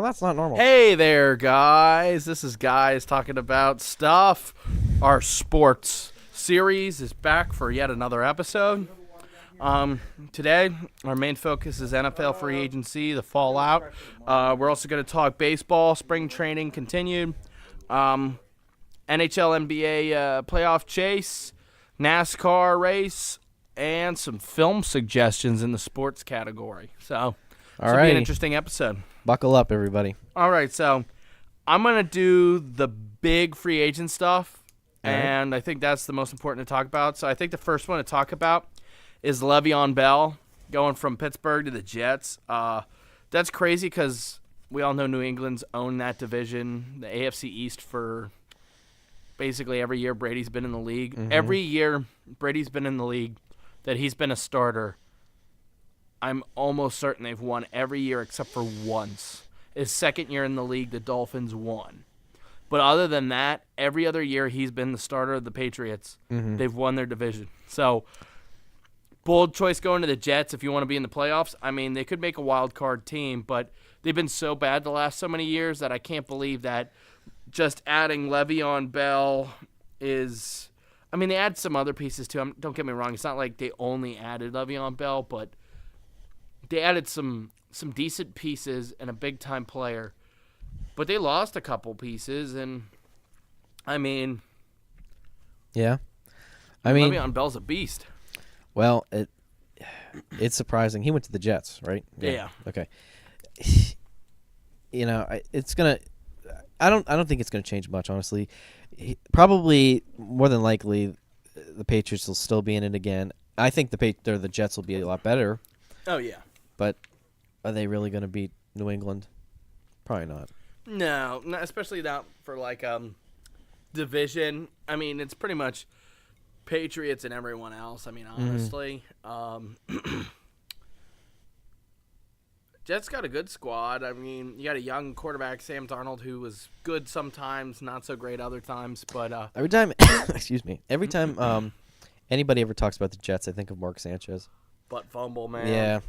Well, that's not normal. Hey there, guys. This is Guys Talking About Stuff. Our sports series is back for yet another episode. Today, our main focus is NFL free agency, the fallout. We're also going to talk baseball, spring training continued, NHL, NBA playoff chase, NASCAR race, and some film suggestions in the sports category. So, this will be an interesting episode. Buckle up, everybody. All right, so I'm going to do the big free agent stuff, and I think that's the most important to talk about. So I think the first one to talk about is Le'Veon Bell going from Pittsburgh to the Jets. That's crazy because we all know New England's owned that division, the AFC East, for basically every year Brady's been in the league. Mm-hmm. Every year Brady's been in the league that he's been a starter, I'm almost certain they've won every year except for once. His second year in the league, the Dolphins won. But other than that, every other year he's been the starter of the Patriots. Mm-hmm. They've won their division. So, bold choice going to the Jets if you want to be in the playoffs. I mean, they could make a wild card team, but they've been so bad the last so many years that I can't believe that just adding Le'Veon Bell is... I mean, they add some other pieces too. Don't get me wrong. It's not like they only added Le'Veon Bell, but they added some decent pieces and a big-time player. But they lost a couple pieces, and, I mean... Yeah. I mean, Le'Veon Bell's a beast. Well, it's surprising. He went to the Jets, right? Yeah. Okay. You know, it's going to... I don't think it's going to change much, honestly. Probably, more than likely, the Patriots will still be in it again. I think the Jets will be a lot better. Oh, yeah. But are they really going to beat New England? Probably not. No, especially not for, division. I mean, it's pretty much Patriots and everyone else, I mean, honestly. Jets got a good squad. I mean, you got a young quarterback, Sam Darnold, who was good sometimes, not so great other times. But every time, every time anybody ever talks about the Jets, I think of Mark Sanchez. Butt fumble, man. Yeah.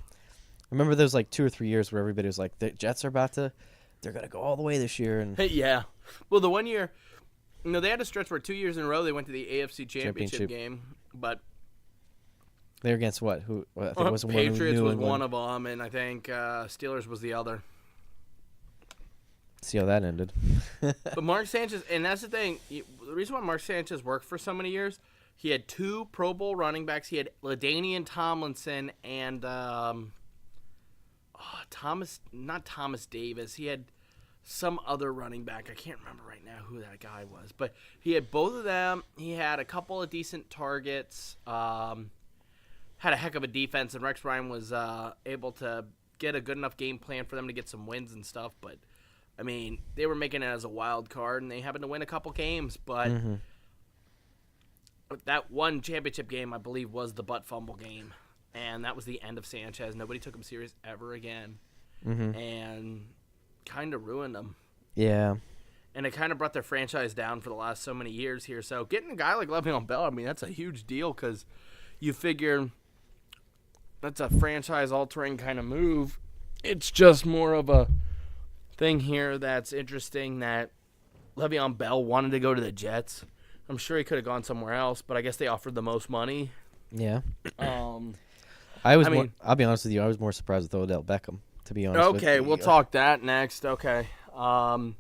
I remember there was 2 or 3 years where everybody was like, the Jets are they're going to go all the way this year. And yeah. Well, the one year, they had a stretch where 2 years in a row they went to the AFC Championship game, but they're against what? Who? I think it was Patriots was England. one of them, and I think Steelers was the other. See how that ended. But Mark Sanchez, and that's the thing. The reason why Mark Sanchez worked for so many years, he had 2 Pro Bowl running backs. He had LaDainian Tomlinson and not Thomas Davis. He had some other running back. I can't remember right now who that guy was, but he had both of them. He had a couple of decent targets. Had a heck of a defense, and Rex Ryan was able to get a good enough game plan for them to get some wins and stuff. But, I mean, they were making it as a wild card, and they happened to win a couple games. But that one championship game, I believe, was the butt fumble game. And that was the end of Sanchez. Nobody took him serious ever again. And kind of ruined them. Yeah. And it kind of brought their franchise down for the last so many years here. So getting a guy like Le'Veon Bell, I mean, that's a huge deal because you figure that's a franchise-altering kind of move. It's just more of a thing here that's interesting that Le'Veon Bell wanted to go to the Jets. I'm sure he could have gone somewhere else, but I guess they offered the most money. Yeah. I'll be honest with you, I was more surprised with Odell Beckham, to be honest with you. Okay, we'll talk that next. Okay. I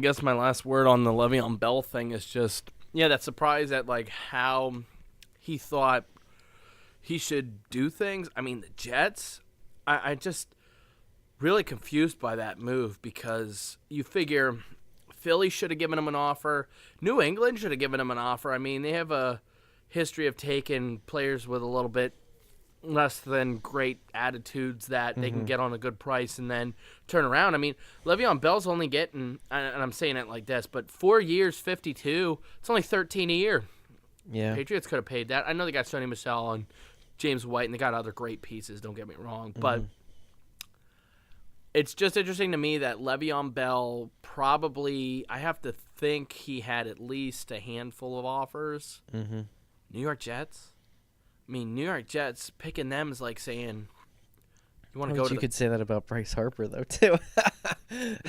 guess my last word on the Le'Veon Bell thing is just, that surprise at, how he thought he should do things. I mean, the Jets, I just really confused by that move because you figure Philly should have given him an offer. New England should have given him an offer. I mean, they have a history of taking players with a little bit less than great attitudes that they can get on a good price and then turn around. I mean, Le'Veon Bell's only getting, and I'm saying it like this, but 4 years, 52, it's only 13 a year. Yeah. Patriots could have paid that. I know they got Sony Michel and James White, and they got other great pieces, don't get me wrong. But it's just interesting to me that Le'Veon Bell probably, I have to think he had at least a handful of offers. New York Jets? I mean, New York Jets, picking them is like saying, You want to Oh, go to you could say that about Bryce Harper though too.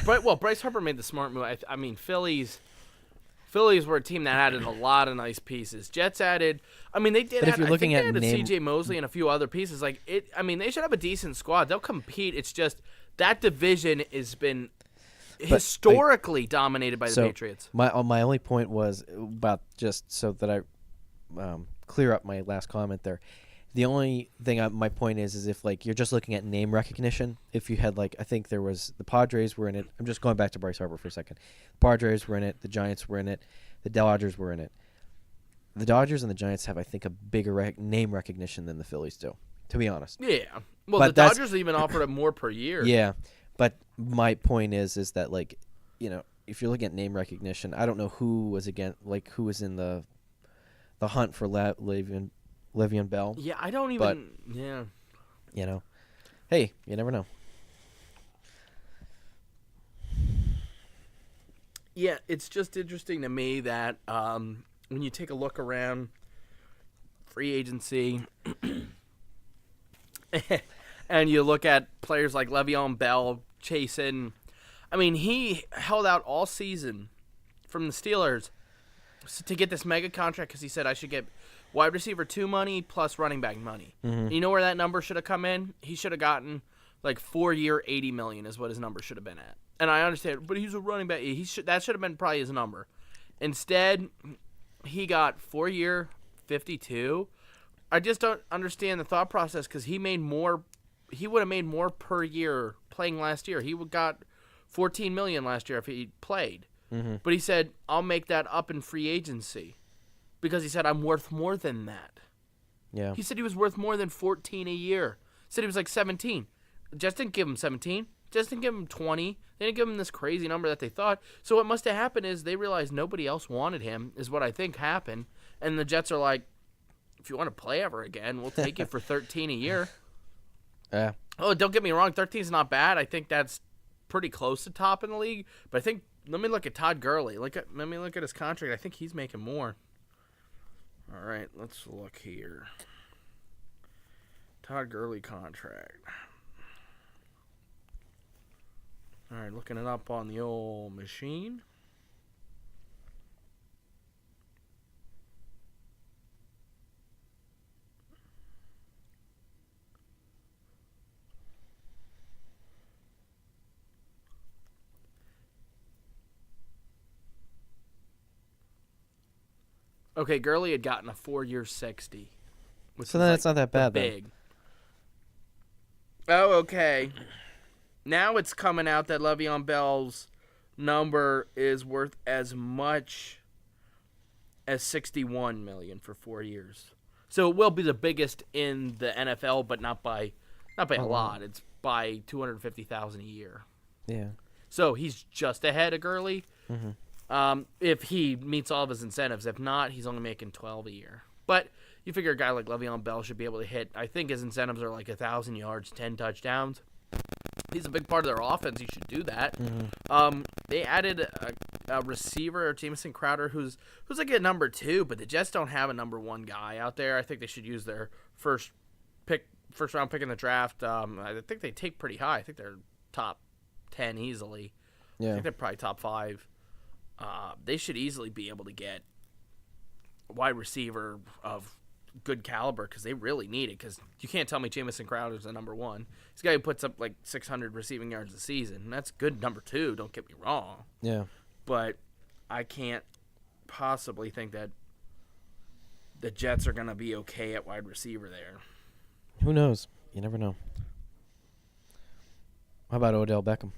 Well, Bryce Harper made the smart move. I mean, Phillies were a team that added a lot of nice pieces. Jets added. I mean, they did. But if you're I looking think at they added name- C.J. Mosley and a few other pieces. Like it. I mean, they should have a decent squad. They'll compete. It's just that division has been historically dominated by the Patriots. My only point was about just so that I clear up my last comment there. The only thing my point is if like you're just looking at name recognition, if you had like I think there was the Padres were in it. I'm just going back to Bryce Harper for a second. The Padres were in it. The Giants were in it. The Dodgers were in it. The Dodgers and the Giants have I think a bigger name recognition than the Phillies do. To be honest. Yeah. Well, But the that's- Dodgers even offered him more per year. Yeah, but my point is that like if you're looking at name recognition, I don't know who was in the hunt for Le'Veon Bell. Yeah, I don't even. Yeah. Hey, you never know. Yeah, it's just interesting to me that when you take a look around free agency and you look at players like Le'Veon Bell chasing, I mean, he held out all season from the Steelers to get this mega contract because he said I should get wide receiver 2 money plus running back money. Mm-hmm. You know where that number should have come in? He should have gotten like 4-year, $80 million is what his number should have been at. And I understand, but he's a running back. That should have been probably his number. Instead, he got 4-year, 52. I just don't understand the thought process because he would have made more per year playing last year. He got $14 million last year if he played. Mm-hmm. But he said, I'll make that up in free agency because he said, I'm worth more than that. Yeah. He said he was worth more than 14 a year. Said he was like 17. Just didn't give him 17. Just didn't give him 20. They didn't give him this crazy number that they thought. So what must have happened is they realized nobody else wanted him, is what I think happened. And the Jets are like, if you want to play ever again, we'll take you for 13 a year. Yeah. Oh, don't get me wrong. 13 is not bad. I think that's pretty close to top in the league. But I think, let me look at Todd Gurley. Let me look at his contract. I think he's making more. All right, let's look here. Todd Gurley contract. All right, looking it up on the old machine. Okay, Gurley had gotten a 4-year 60. So then it's not that bad, big. Oh, okay. Now it's coming out that Le'Veon Bell's number is worth as much as $61 million for 4 years. So it will be the biggest in the NFL, but not by a lot. It's by $250,000 a year. Yeah. So he's just ahead of Gurley. Mm-hmm. If he meets all of his incentives. If not, he's only making $12 a year. But you figure a guy like Le'Veon Bell should be able to hit. I think his incentives are like 1,000 yards, 10 touchdowns. He's a big part of their offense. He should do that. Mm-hmm. They added a receiver, Jamison Crowder, who's like a number 2, but the Jets don't have a number 1 guy out there. I think they should use their first round pick in the draft. I think they take pretty high. I think they're top 10 easily. I Yeah. think they're probably top 5. They should easily be able to get a wide receiver of good caliber because they really need it. Because you can't tell me Jamison Crowder's the number 1. This guy who puts up like 600 receiving yards a season. And that's good number 2. Don't get me wrong. Yeah. But I can't possibly think that the Jets are going to be okay at wide receiver there. Who knows? You never know. How about Odell Beckham?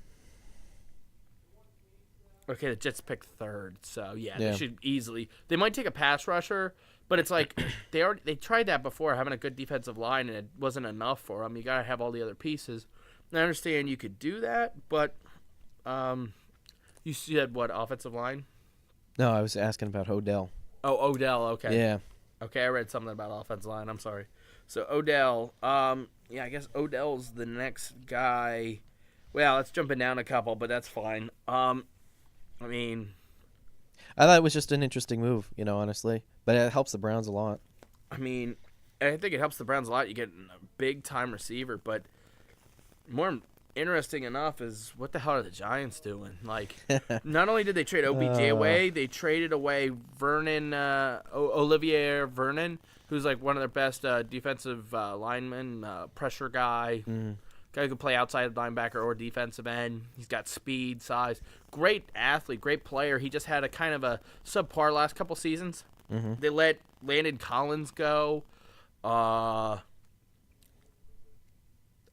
Okay, the Jets picked 3rd, so yeah, Yeah. they should easily. They might take a pass rusher, but it's like they tried that before, having a good defensive line, and it wasn't enough for them. You gotta have all the other pieces. And I understand you could do that, but you said what, offensive line? No, I was asking about Odell. Oh, Odell. Okay. Yeah. Okay, I read something about offensive line. I'm sorry. So Odell. Yeah, I guess Odell's the next guy. Well, it's jumping down a couple, but that's fine. I mean, I thought it was just an interesting move, honestly. But it helps the Browns a lot. I think it helps the Browns a lot. You get a big-time receiver, but more interesting enough is what the hell are the Giants doing? Like, not only did they trade OBJ away, they traded away Vernon, Olivier Vernon, who's like one of their best defensive linemen, pressure guy. Guy who can play outside linebacker or defensive end. He's got speed, size. Great athlete, great player. He just had a kind of a subpar last couple seasons. They let Landon Collins go. I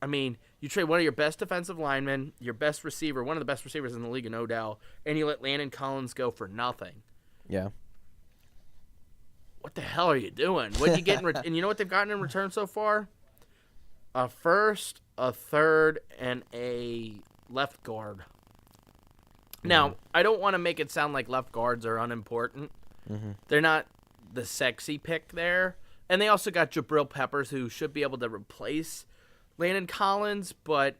mean, you trade one of your best defensive linemen, your best receiver, one of the best receivers in the league in Odell, and you let Landon Collins go for nothing. Yeah. What the hell are you doing? What you get and you know what they've gotten in return so far? A first, a third, and a left guard. Now, I don't want to make it sound like left guards are unimportant. They're not the sexy pick there. And they also got Jabril Peppers, who should be able to replace Landon Collins, but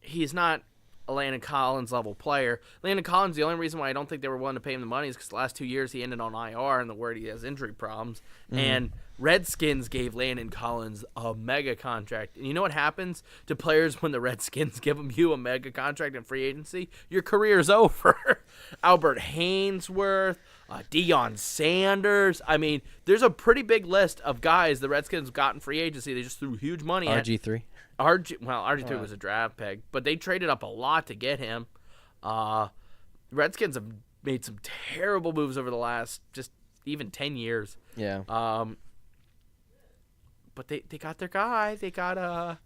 he's not a Landon Collins level player. Landon Collins, the only reason why I don't think they were willing to pay him the money is because the last 2 years he ended on IR, and the word he has injury problems. And Redskins gave Landon Collins a mega contract. And you know what happens to players when the Redskins give you a mega contract in free agency? Your career's over. Albert Hainsworth, Deion Sanders. I mean, there's a pretty big list of guys the Redskins got in free agency. They just threw huge money at. RG3. RG3 was a draft pick, but they traded up a lot to get him. Redskins have made some terrible moves over the last just even 10 years. Yeah. But they got their guy. They got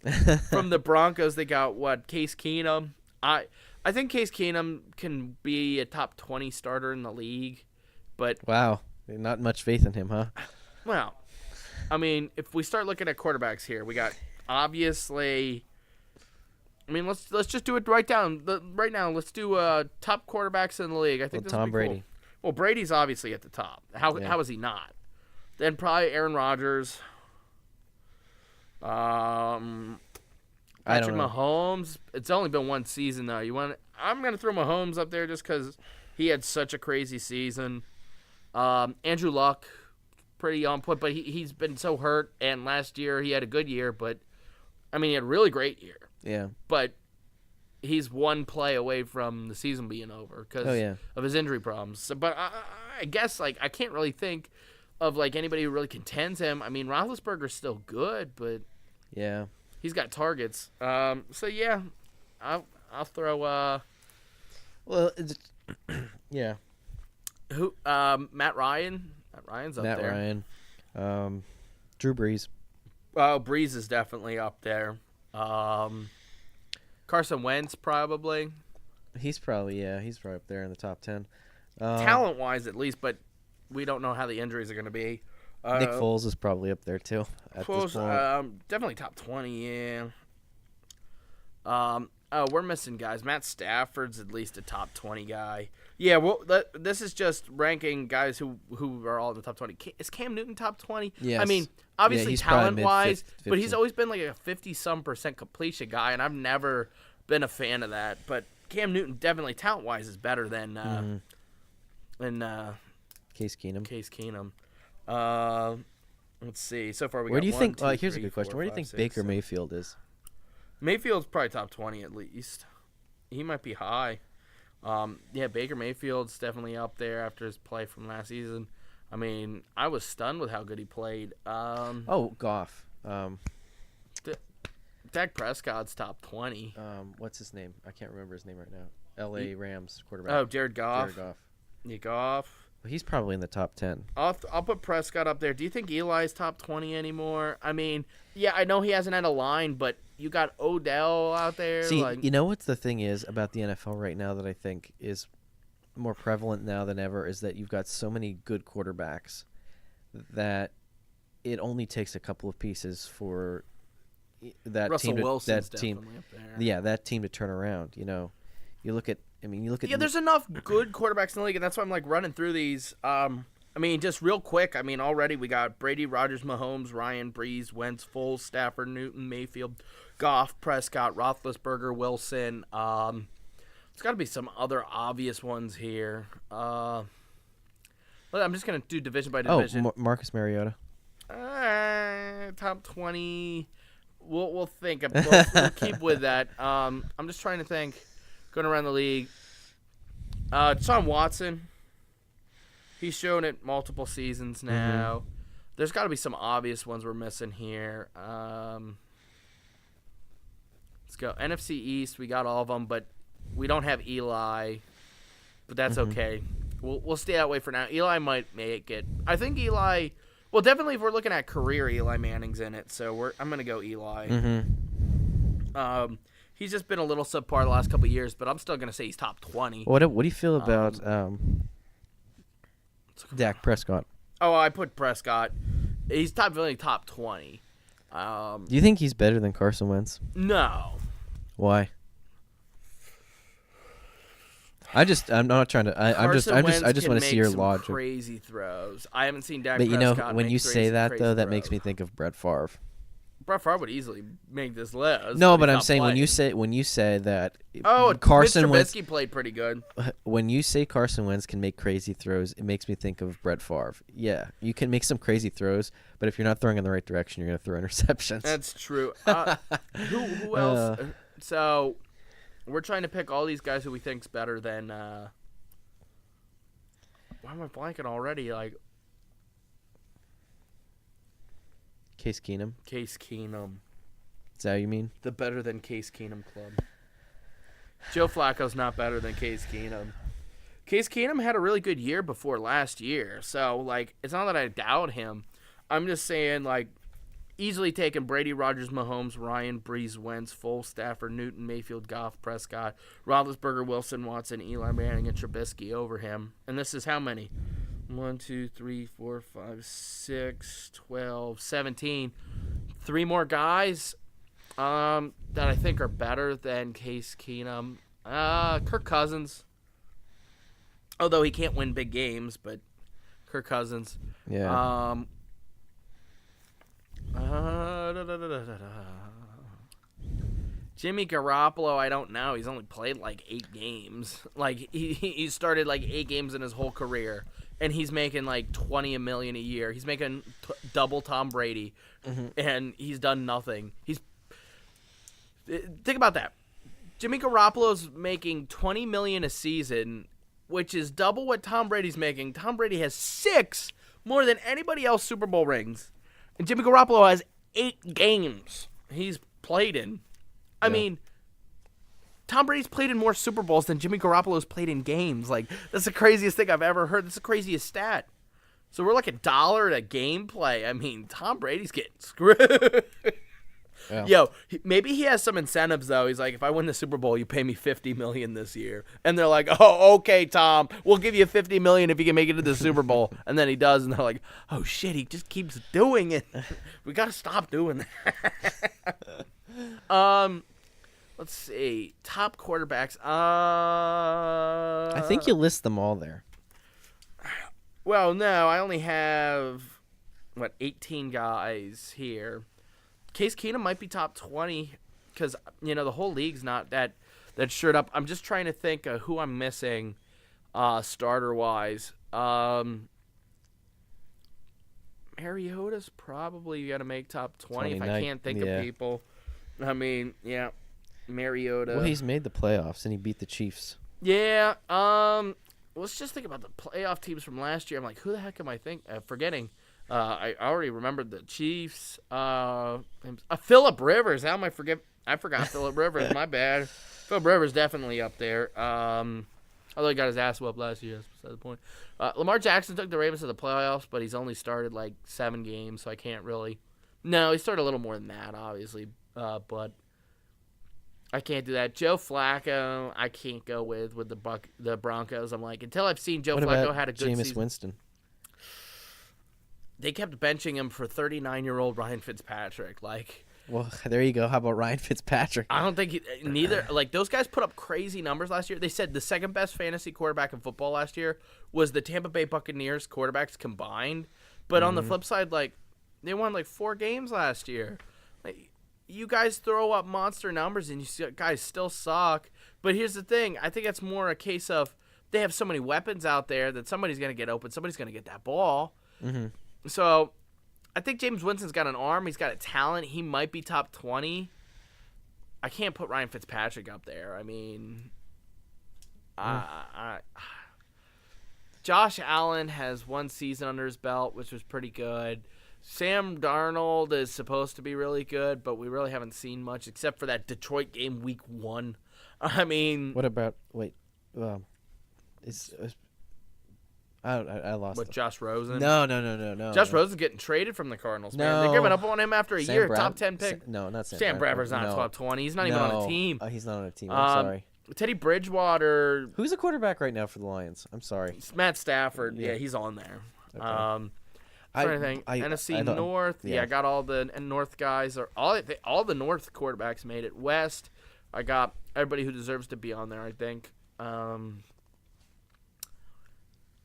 from the Broncos. They got Case Keenum. I think Case Keenum can be a top 20 starter in the league, but wow, not much faith in him, huh? Well, I mean, if we start looking at quarterbacks here, we got obviously. I mean, let's just do it right now. Let's do top quarterbacks in the league. I think this Tom would be Brady. Cool. Well, Brady's obviously at the top. How is he not? Then probably Aaron Rodgers. Patrick Mahomes. It's only been one season though. I'm gonna throw Mahomes up there just because he had such a crazy season. Andrew Luck, pretty on point, but he's been so hurt. And last year he had a good year, but I mean he had a really great year. Yeah. But he's one play away from the season being over because of his injury problems. So, but I guess like I can't really think of like anybody who really contends him. I mean Roethlisberger's still good, but yeah, he's got targets. So yeah, I'll throw. Well, yeah. Who? Matt Ryan. Matt Ryan's up there. Matt Ryan. Drew Brees. Oh, Brees is definitely up there. Carson Wentz probably. He's probably up there in the top 10. Talent wise, at least, but we don't know how the injuries are going to be. Nick Foles is probably up there too. At this point. Definitely top 20. Yeah. We're missing guys. Matt Stafford's at least a top 20 guy. Yeah. Well, this is just ranking guys who are all in the top 20. Is Cam Newton top 20? Yes. I mean, obviously talent wise, but he's 50. always been like a 50-some% completion guy, and I've never been a fan of that. But Cam Newton definitely talent wise is better than Case Keenum. Case Keenum. Let's see. So far, we Where got do you think? Here's 3, a good question. 4, Where do you 5, think 6, Baker 7. Mayfield is? Mayfield's probably top 20 at least. He might be high. Yeah, Baker Mayfield's definitely up there after his play from last season. I mean, I was stunned with how good he played. Goff. Dak Prescott's top 20. What's his name? I can't remember his name right now. L.A. Rams quarterback. Oh, Jared Goff. Jared Goff. Yeah, Goff. He's probably in the top 10. I'll put Prescott up there. Do you think Eli's top 20 anymore? I mean, yeah, I know he hasn't had a line, but you got Odell out there. See, you know what the thing is about the NFL right now that I think is more prevalent now than ever is that you've got so many good quarterbacks that it only takes a couple of pieces for that Russell team to, Wilson's that team, definitely up there. yeah, that team to turn around. You know, you look at. Yeah, there's enough good quarterbacks in the league, and that's why I'm like running through these. I mean, just real quick. I mean, already we got Brady, Rodgers, Mahomes, Ryan, Brees, Wentz, Foles, Stafford, Newton, Mayfield, Goff, Prescott, Roethlisberger, Wilson. There's got to be some other obvious ones here. I'm just gonna do division by division. Marcus Mariota. Top 20. we'll think. We'll keep with that. I'm just trying to think. Going around the league. Deshaun Watson. He's shown it multiple seasons now. There's got to be some obvious ones we're missing here. Let's go. NFC East, we got all of them, but we don't have Eli. But that's okay. We'll stay that way for now. Eli might make it. I think Eli. Well, definitely if we're looking at career, Eli Manning's in it. So I'm gonna go Eli. He's just been a little subpar the last couple of years, but I'm still gonna say he's top 20. What do you feel about Dak Prescott? Oh, I put Prescott. He's really top 20. Do you think he's better than Carson Wentz? No. Why? I'm not trying to. I just want to see your logic. Crazy throws. I haven't seen Dak But Prescott when make you say that though, that throws. makes me think of Brett Favre. Brett Favre would easily make this list. No, but he's I'm not saying playing. when you say that Carson Wentz played pretty good. when you say Carson Wentz can make crazy throws, it makes me think of Brett Favre. Yeah, you can make some crazy throws, but if you're not throwing in the right direction, you're going to throw interceptions. That's true. Who else? So we're trying to pick all these guys who we think's better than. Why am I blanking already? Like Case Keenum. Case Keenum. Is that what you mean? The better than Case Keenum club. Joe Flacco's not better than Case Keenum. Case Keenum had a really good year before last year. So, like, it's not that I doubt him. I'm just saying, like, easily taking Brady, Rodgers, Mahomes, Ryan, Breeze, Wentz, Foles, Stafford, Newton, Mayfield, Goff, Prescott, Roethlisberger, Wilson, Watson, Eli Manning, and Trubisky over him. And this is how many? 1, 2, 3, 4, 5, 6, 12, 17. 3 more guys that I think are better than Case Keenum. Kirk Cousins. Although he can't win big games, but Kirk Cousins. Yeah. Jimmy Garoppolo, I don't know. He's only played like 8 games. Like he started like 8 games in his whole career, and he's making like $20 million a year. He's making double Tom Brady, and he's done nothing. Think about that. Jimmy Garoppolo's making $20 million a season, which is double what Tom Brady's making. Tom Brady has 6 more than anybody else Super Bowl rings, and Jimmy Garoppolo has 8 games he's played in. I mean, Tom Brady's played in more Super Bowls than Jimmy Garoppolo's played in games. Like, that's the craziest thing I've ever heard. That's the craziest stat. So we're like $1 a game play. I mean, Tom Brady's getting screwed. Yeah. Yo, maybe he has some incentives, though. He's like, if I win the Super Bowl, you pay me $50 million this year. And they're like, oh, okay, Tom. We'll give you $50 million if you can make it to the Super Bowl. And then he does, and they're like, oh, shit, he just keeps doing it. We got to stop doing that. Let's see. Top quarterbacks. I think you list them all there. Well, no, I only have 18 guys here. Case Keenum might be top 20 because the whole league's not that shirt up. I'm just trying to think of who I'm missing, starter wise. Mariota's probably gonna make top 20 if I can't think of people. I mean, yeah. Mariota. Well, he's made the playoffs and he beat the Chiefs. Yeah. Let's just think about the playoff teams from last year. I'm like, who the heck am I forgetting? I already remembered the Chiefs. Phillip Rivers. How am I forget? I forgot Phillip Rivers. My bad. Phillip Rivers definitely up there. Although he got his ass whooped last year. That's beside the point. Lamar Jackson took the Ravens to the playoffs, but he's only started like 7 games, so I can't really. No, he started a little more than that, obviously. But I can't do that. Joe Flacco, I can't go with the Broncos. I'm like, until I've seen Joe Flacco had a good Jameis season. Winston? They kept benching him for 39-year-old Ryan Fitzpatrick. Like, well, there you go. How about Ryan Fitzpatrick? I don't think neither. Like, those guys put up crazy numbers last year. They said the second best fantasy quarterback in football last year was the Tampa Bay Buccaneers quarterbacks combined. But on the flip side, like, they won like 4 games last year. Like, you guys throw up monster numbers and you guys still suck. But here's the thing. I think it's more a case of they have so many weapons out there that somebody's going to get open. Somebody's going to get that ball. Mm-hmm. So I think James Winston's got an arm. He's got a talent. He might be top 20. I can't put Ryan Fitzpatrick up there. I mean, Josh Allen has one season under his belt, which was pretty good. Sam Darnold is supposed to be really good, but we really haven't seen much except for that Detroit game week 1. I mean, What about I lost with it. Josh Rosen. No. Josh Rosen's getting traded from the Cardinals, man. No. They're giving up on him after a Sam year. Brad- Top 10 pick. No, not Sam. Sam Bradford. Bradford's not No. top 20. He's not even on a No. team. He's not on a team. I'm sorry. Teddy Bridgewater, Who's the quarterback right now for the Lions? I'm sorry. Matt Stafford. Yeah, Yeah. he's on there. Okay. Trying to think. NFC I don't- North. yeah. I got all the North guys. All the North quarterbacks made it. West, I got everybody who deserves to be on there, I think.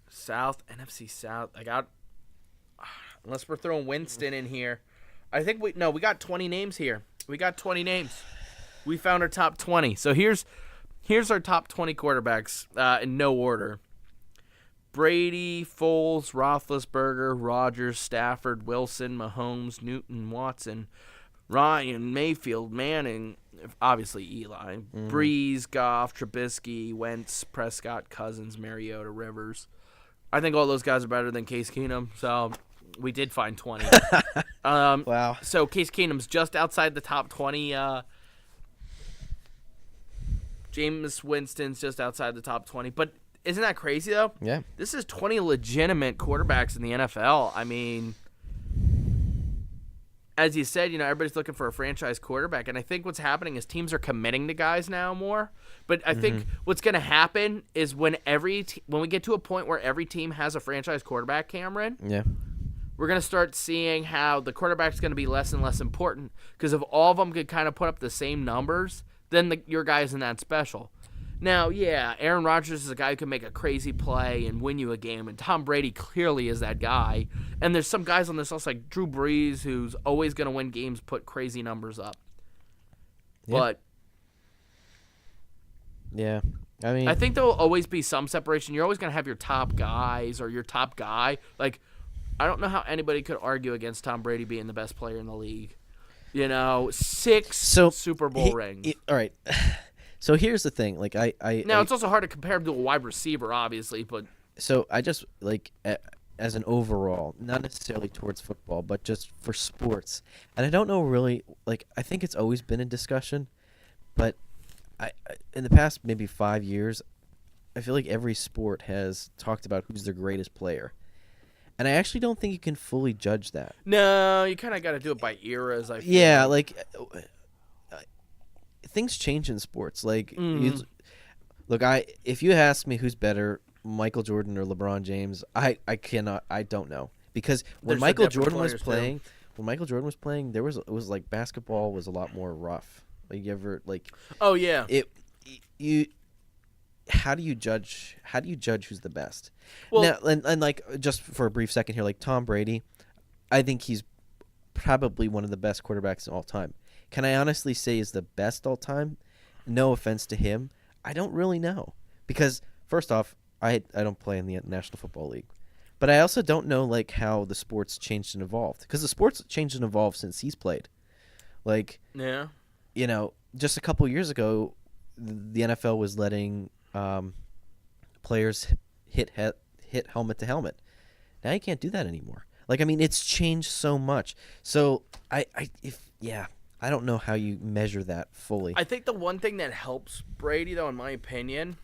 South, NFC South. I got, unless we're throwing Winston in here, I think we got 20 names here. We got 20 names. We found our top 20. So here's our top 20 quarterbacks in no order. Brady, Foles, Roethlisberger, Rodgers, Stafford, Wilson, Mahomes, Newton, Watson, Ryan, Mayfield, Manning, obviously Eli, Breeze, Goff, Trubisky, Wentz, Prescott, Cousins, Mariota, Rivers. I think all those guys are better than Case Keenum, so we did find 20. Wow. So Case Keenum's just outside the top 20. Jameis Winston's just outside the top 20. But isn't that crazy, though? Yeah. This is 20 legitimate quarterbacks in the NFL. I mean, as you said, everybody's looking for a franchise quarterback. And I think what's happening is teams are committing to guys now more. But I think what's going to happen is when we get to a point where every team has a franchise quarterback, Cameron, Yeah. we're going to start seeing how the quarterback's going to be less and less important. Because if all of them could kind of put up the same numbers, then your guy isn't that special. Now, yeah, Aaron Rodgers is a guy who can make a crazy play and win you a game, and Tom Brady clearly is that guy. And there's some guys on this list like Drew Brees, who's always going to win games, put crazy numbers up. Yeah. But Yeah. I mean, I think there will always be some separation. You're always going to have your top guys or your top guy. Like, I don't know how anybody could argue against Tom Brady being the best player in the league. 6 Super Bowl rings. All right. So here's the thing. Like Now, it's also hard to compare him to a wide receiver, obviously, but So I just as an overall, not necessarily towards football, but just for sports. And I don't know really, I think it's always been a discussion, but I in the past maybe 5 years, I feel like every sport has talked about who's their greatest player. And I actually don't think you can fully judge that. no, you kind of got to do it by eras, I feel. Yeah, things change in sports. Look, if you ask me who's better, Michael Jordan or LeBron James, I don't know, because when There's some Michael different Jordan was players, too. playing, it was like basketball was a lot more rough. Like you ever Oh, yeah. how do you judge who's the best? Well- Now, and just for a brief second here, like Tom Brady, I think he's probably one of the best quarterbacks of all time. Can I honestly say is the best all time? No offense to him, I don't really know, because first off, I don't play in the National Football League, but I also don't know how the sports changed and evolved, because the sports changed and evolved since he's played. Yeah. Just a couple years ago, the NFL was letting players hit helmet to helmet. Now you can't do that anymore. It's changed so much. So I don't know how you measure that fully. I think the one thing that helps Brady, though, in my opinion,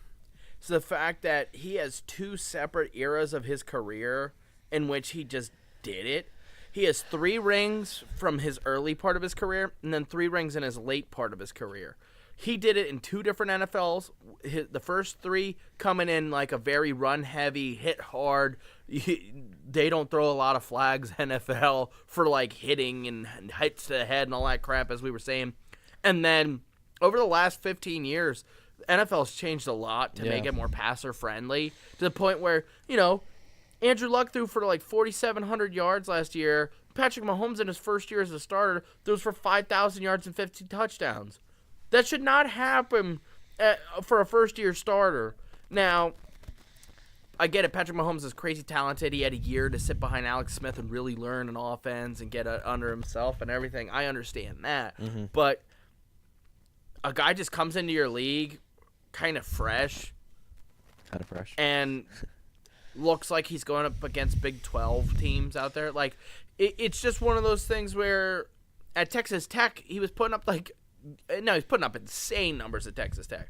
is the fact that he has 2 separate eras of his career in which he just did it. He has 3 rings from his early part of his career, and then 3 rings in his late part of his career. He did it in 2 different NFLs. The first 3 coming in like a very run-heavy, hit hard. They don't throw a lot of flags, NFL, for hitting and hits to the head and all that crap, as we were saying. And then over the last 15 years, the NFL's changed a lot to make it more passer-friendly, to the point where, Andrew Luck threw for 4,700 yards last year. Patrick Mahomes in his first year as a starter threw for 5,000 yards and 15 touchdowns. That should not happen for a first-year starter. Now, I get it. Patrick Mahomes is crazy talented. He had a year to sit behind Alex Smith and really learn an offense and get under himself and everything. I understand that. Mm-hmm. But a guy just comes into your league kind of fresh and looks like he's going up against Big 12 teams out there. Like, it's just one of those things where at Texas Tech, he was putting up he's putting up insane numbers at Texas Tech.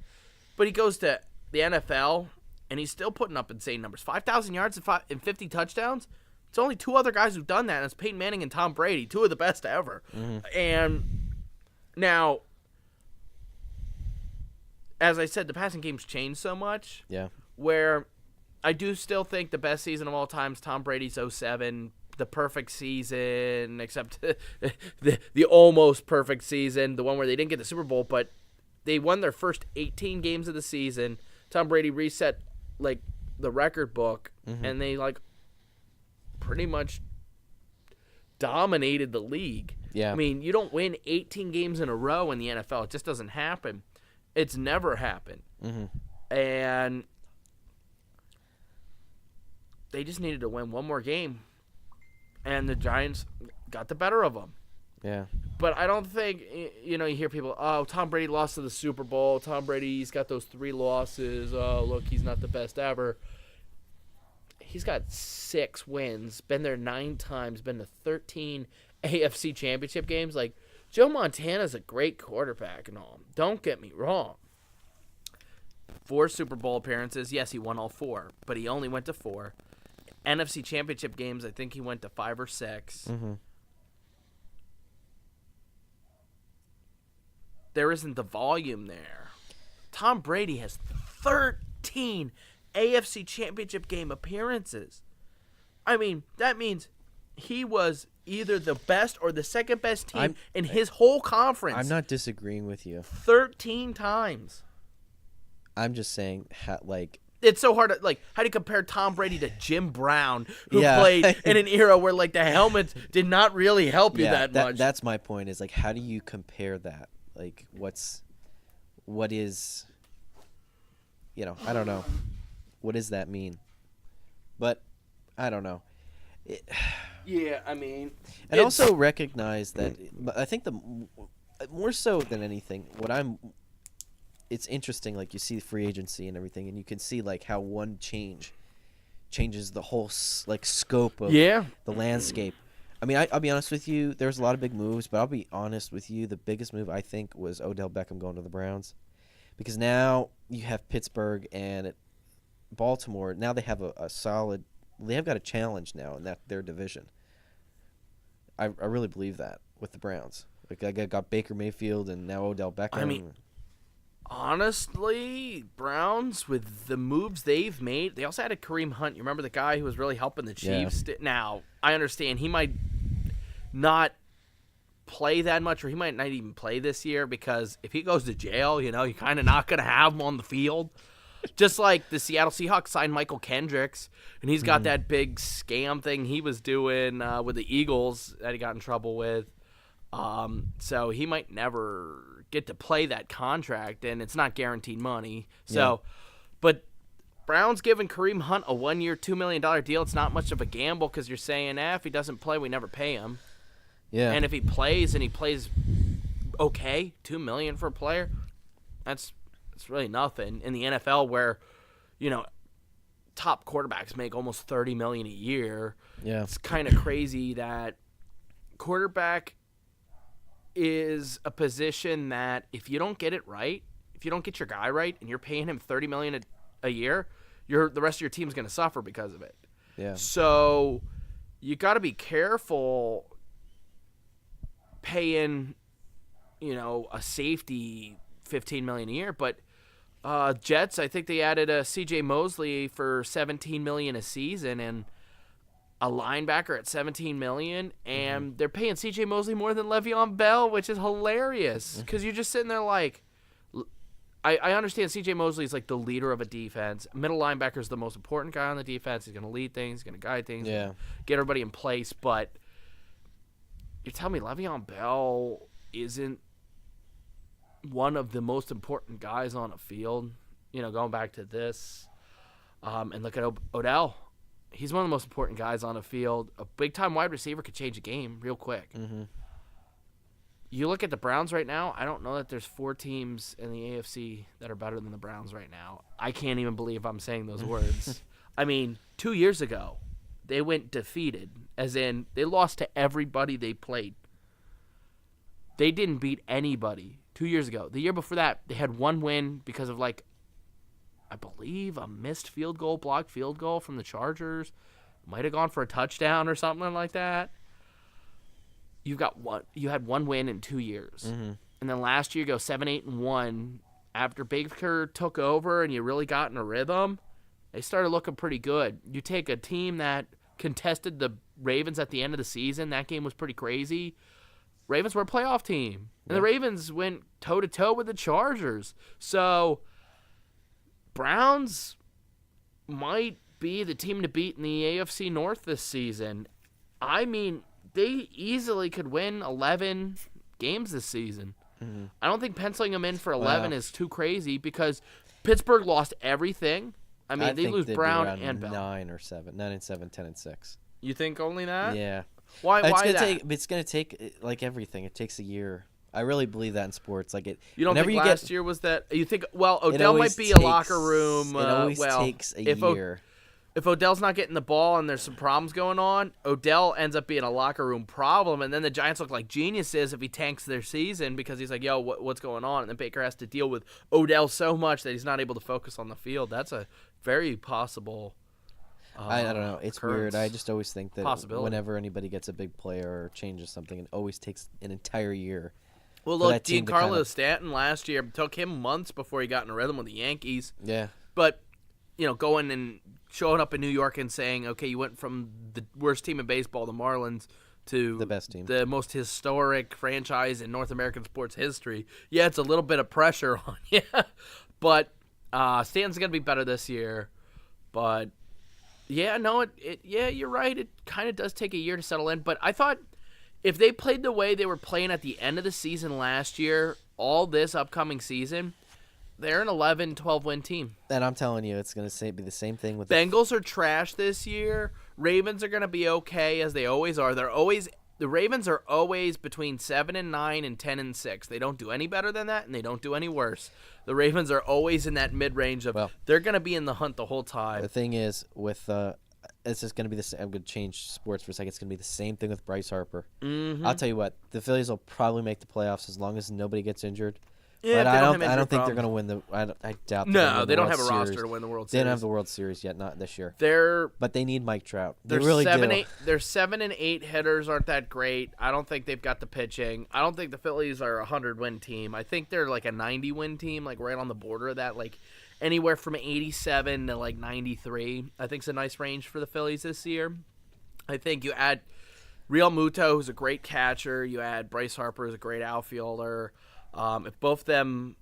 But he goes to the NFL, and he's still putting up insane numbers. 5,000 yards and 50 touchdowns. It's only two other guys who've done that, and it's Peyton Manning and Tom Brady, two of the best ever. Mm-hmm. And now, as I said, the passing game's changed so much. Yeah. Where I do still think the best season of all time is Tom Brady's 07, the perfect season, except the almost perfect season, the one where they didn't get the Super Bowl, but they won their first 18 games of the season. Tom Brady reset the record book, and they pretty much dominated the league. Yeah. I mean, you don't win 18 games in a row in the NFL. It just doesn't happen. It's never happened. Mm-hmm. And they just needed to win one more game, and the Giants got the better of them. Yeah. But I don't think, you hear people, oh, Tom Brady lost to the Super Bowl. Tom Brady's got those 3 losses. Oh, look, he's not the best ever. He's got 6 wins, been there 9 times, been to 13 AFC championship games. Like, Joe Montana's a great quarterback and all. Don't get me wrong. 4 Super Bowl appearances. Yes, he won all 4, but he only went to 4. NFC championship games, I think he went to 5 or 6. Mm-hmm. There isn't the volume there. Tom Brady has 13 AFC championship game appearances. I mean, that means he was either the best or the second best team in his whole conference. I'm not disagreeing with you. 13 times. I'm just saying, it's so hard to, how do you compare Tom Brady to Jim Brown, who Yeah. played in an era where, the helmets did not really help you that much? That's my point, is, how do you compare that? What is, I don't know. What does that mean? But, I don't know. Yeah, I mean. And also recognize that, I think more so than anything, it's interesting, you see free agency and everything, and you can see, how one changes the whole, scope of the landscape. I mean, I'll be honest with you, there's a lot of big moves, but I'll be honest with you, the biggest move, I think, was Odell Beckham going to the Browns. Because now you have Pittsburgh and Baltimore. Now they have a solid – they have got a challenge now in their division. I really believe that with the Browns. I got Baker Mayfield and now Odell Beckham. I mean, honestly, Browns, with the moves they've made, they also had a Kareem Hunt. You remember the guy who was really helping the Chiefs? Yeah. Now, I understand he might not play that much, or he might not even play this year, because if he goes to jail, you're kind of not going to have him on the field. Just like the Seattle Seahawks signed Michael Kendricks, and he's got that big scam thing he was doing with the Eagles that he got in trouble with. So he might never get to play that contract, and it's not guaranteed money. So, but Browns giving Kareem Hunt a 1-year, $2 million deal. It's not much of a gamble, because you're saying, if he doesn't play, we never pay him. Yeah. And if he plays, and he plays okay, $2 million for a player, that's really nothing in the NFL, where top quarterbacks make almost $30 million a year. Yeah. It's kind of crazy that quarterback is a position that if you don't get it right, if you don't get your guy right, and you're paying him $30 million a year, the rest of your team's going to suffer because of it. Yeah. So you got to be careful paying, a safety $15 million a year. But Jets, I think they added a C.J. Mosley for $17 million a season, and a linebacker at $17 million, and they're paying C.J. Mosley more than Le'Veon Bell, which is hilarious, because you're just sitting there I understand C.J. Mosley is the leader of a defense. Middle linebacker is the most important guy on the defense. He's going to lead things, he's going to guide things, get everybody in place. But you're telling me Le'Veon Bell isn't one of the most important guys on a field? Going back to this. And look at Odell. He's one of the most important guys on the field. A big-time wide receiver could change a game real quick. Mm-hmm. You look at the Browns right now, I don't know that there's 4 teams in the AFC that are better than the Browns right now. I can't even believe I'm saying those words. I mean, 2 years ago, they went defeated, as in they lost to everybody they played. They didn't beat anybody 2 years ago. The year before that, they had 1 win because of, like, I believe a missed field goal, blocked field goal from the Chargers. Might have gone for a touchdown or something like that. You had 1 win in 2 years. Mm-hmm. And then last year you go 7-8-1. After Baker took over and you really got in a rhythm, they started looking pretty good. You take a team that contested the Ravens at the end of the season. That game was pretty crazy. Ravens were a playoff team. And the Ravens went toe-to-toe with the Chargers. So Browns might be the team to beat in the AFC North this season. I mean, they easily could win 11 games this season. Mm-hmm. I don't think penciling them in for 11 is too crazy because Pittsburgh lost everything. I mean, they lose Brown and Bell. 9 or 7, 9 and 7, 10 and 6. You think only that? Yeah. Why It's that? gonna take like everything. It takes a year. I really believe that in sports. Like it. You don't think you last year was that? You think? Well, Odell always might be a locker room. It always takes a year. If Odell's not getting the ball and there's some problems going on, Odell ends up being a locker room problem, and then the Giants look like geniuses if he tanks their season because he's like, yo, what's going on? And then Baker has to deal with Odell so much that he's not able to focus on the field. That's a very possible I don't know. It's occurrence. weird. I just always think that Possibility. whenever anybody gets a big player or changes something, it always takes an entire year. Well, for look, that team to Giancarlo Stanton last year took him months before he got in a rhythm with the Yankees. Yeah. But, going and showing up in New York and saying, okay, you went from the worst team in baseball, the Marlins, to The best team. the most historic franchise in North American sports history. Yeah, it's a little bit of pressure on you. But Stanton's going to be better this year. But, yeah, no, yeah, you're right. It kind of does take a year to settle in. But I thought if they played the way they were playing at the end of the season last year, all this upcoming season, they're an 11, 12-win team. And I'm telling you, it's going to be the same thing with Bengals are trash this year. Ravens are going to be okay, as they always are. The Ravens are always between 7-9 and 10-6. They don't do any better than that, and they don't do any worse. The Ravens are always in that mid-range of they're going to be in the hunt the whole time. The thing is, with it's just going to be the same. I'm going to change sports for a second. It's going to be the same thing with Bryce Harper. Mm-hmm. I'll tell you what, the Phillies will probably make the playoffs as long as nobody gets injured. Yeah, but I don't think they're going to win the. I doubt. No, they don't have a World roster Series. to win the World They Series. don't have the World Series yet, not this year. But they need Mike Trout. They Their really do. Their 7 and 8 hitters aren't that great. I don't think they've got the pitching. I don't think the Phillies are a 100-win team. I think they're like a 90-win team, like right on the border of that, like anywhere from 87 to like 93. I think it's a nice range for the Phillies this year. I think you add Real Muto, who's a great catcher. You add Bryce Harper, who's a great outfielder. If both of them,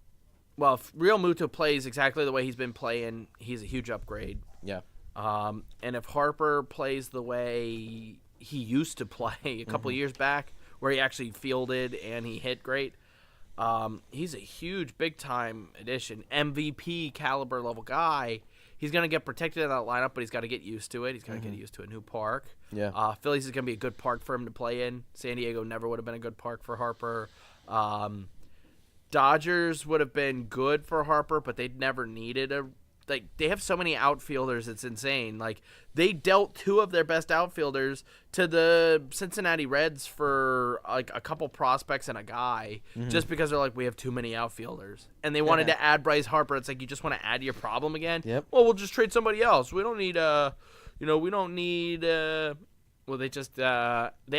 well, if Real Muto plays exactly the way he's been playing, he's a huge upgrade. Yeah. And if Harper plays the way he used to play a couple of years back, where he actually fielded and he hit great, he's a huge, big-time addition, MVP caliber level guy. He's going to get protected in that lineup, but he's got to get used to it. He's got to get used to a new park. Yeah. Phillies is going to be a good park for him to play in. San Diego never would have been a good park for Harper. Dodgers would have been good for Harper, but they'd never needed they have so many outfielders, it's insane. Like, they dealt 2 of their best outfielders to the Cincinnati Reds for like a couple prospects and a guy, just because they're like, we have too many outfielders, and they wanted to add Bryce Harper. It's like, you just want to add to your problem again. Yep. Well, we'll just trade somebody else. We don't need well, they just they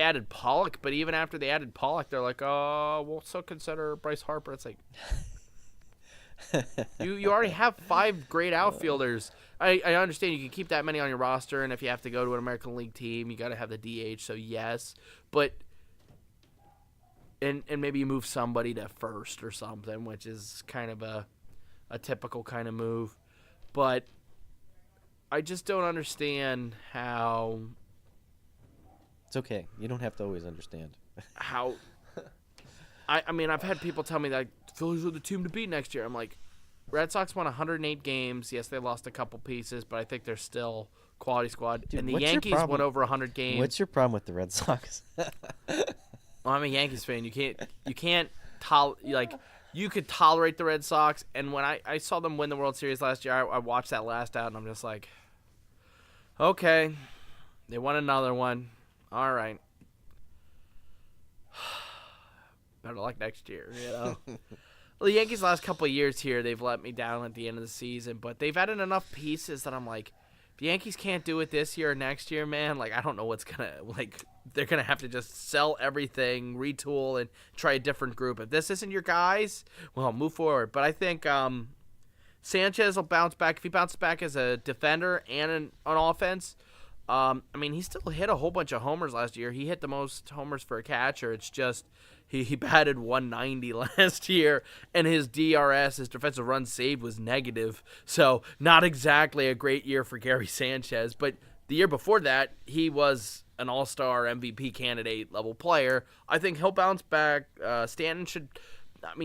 added Pollock, but even after they added Pollock, they're like, oh, we'll still consider Bryce Harper. It's like, you already have 5 great outfielders. I understand you can keep that many on your roster, and if you have to go to an American League team, you got to have the DH. So yes, but and maybe you move somebody to first or something, which is kind of a typical kind of move. But I just don't understand how. It's okay. You don't have to always understand. I mean, I've had people tell me that Phillies are the team to beat next year. I'm like, Red Sox won 108 games. Yes, they lost a couple pieces, but I think they're still quality squad. Dude, and the what's your Yankees problem- won over 100 games. What's your problem with the Red Sox? Well, I'm a Yankees fan. You can't you could tolerate the Red Sox. And when I saw them win the World Series last year, I watched that last out, and I'm just like, okay, they won another one. All right. Better luck next year, you know. Well, the Yankees last couple of years here, they've let me down at the end of the season, but they've added enough pieces that I'm like, if the Yankees can't do it this year or next year, man, like I don't know what's gonna they're gonna have to just sell everything, retool, and try a different group. If this isn't your guys, well, move forward. But I think Sanchez will bounce back. If he bounces back as a defender and on offense, I mean, he still hit a whole bunch of homers last year. He hit the most homers for a catcher. It's just he batted 190 last year, and his DRS, his defensive run saved, was negative. So not exactly a great year for Gary Sanchez. But the year before that, he was an all-star MVP candidate level player. I think he'll bounce back. Stanton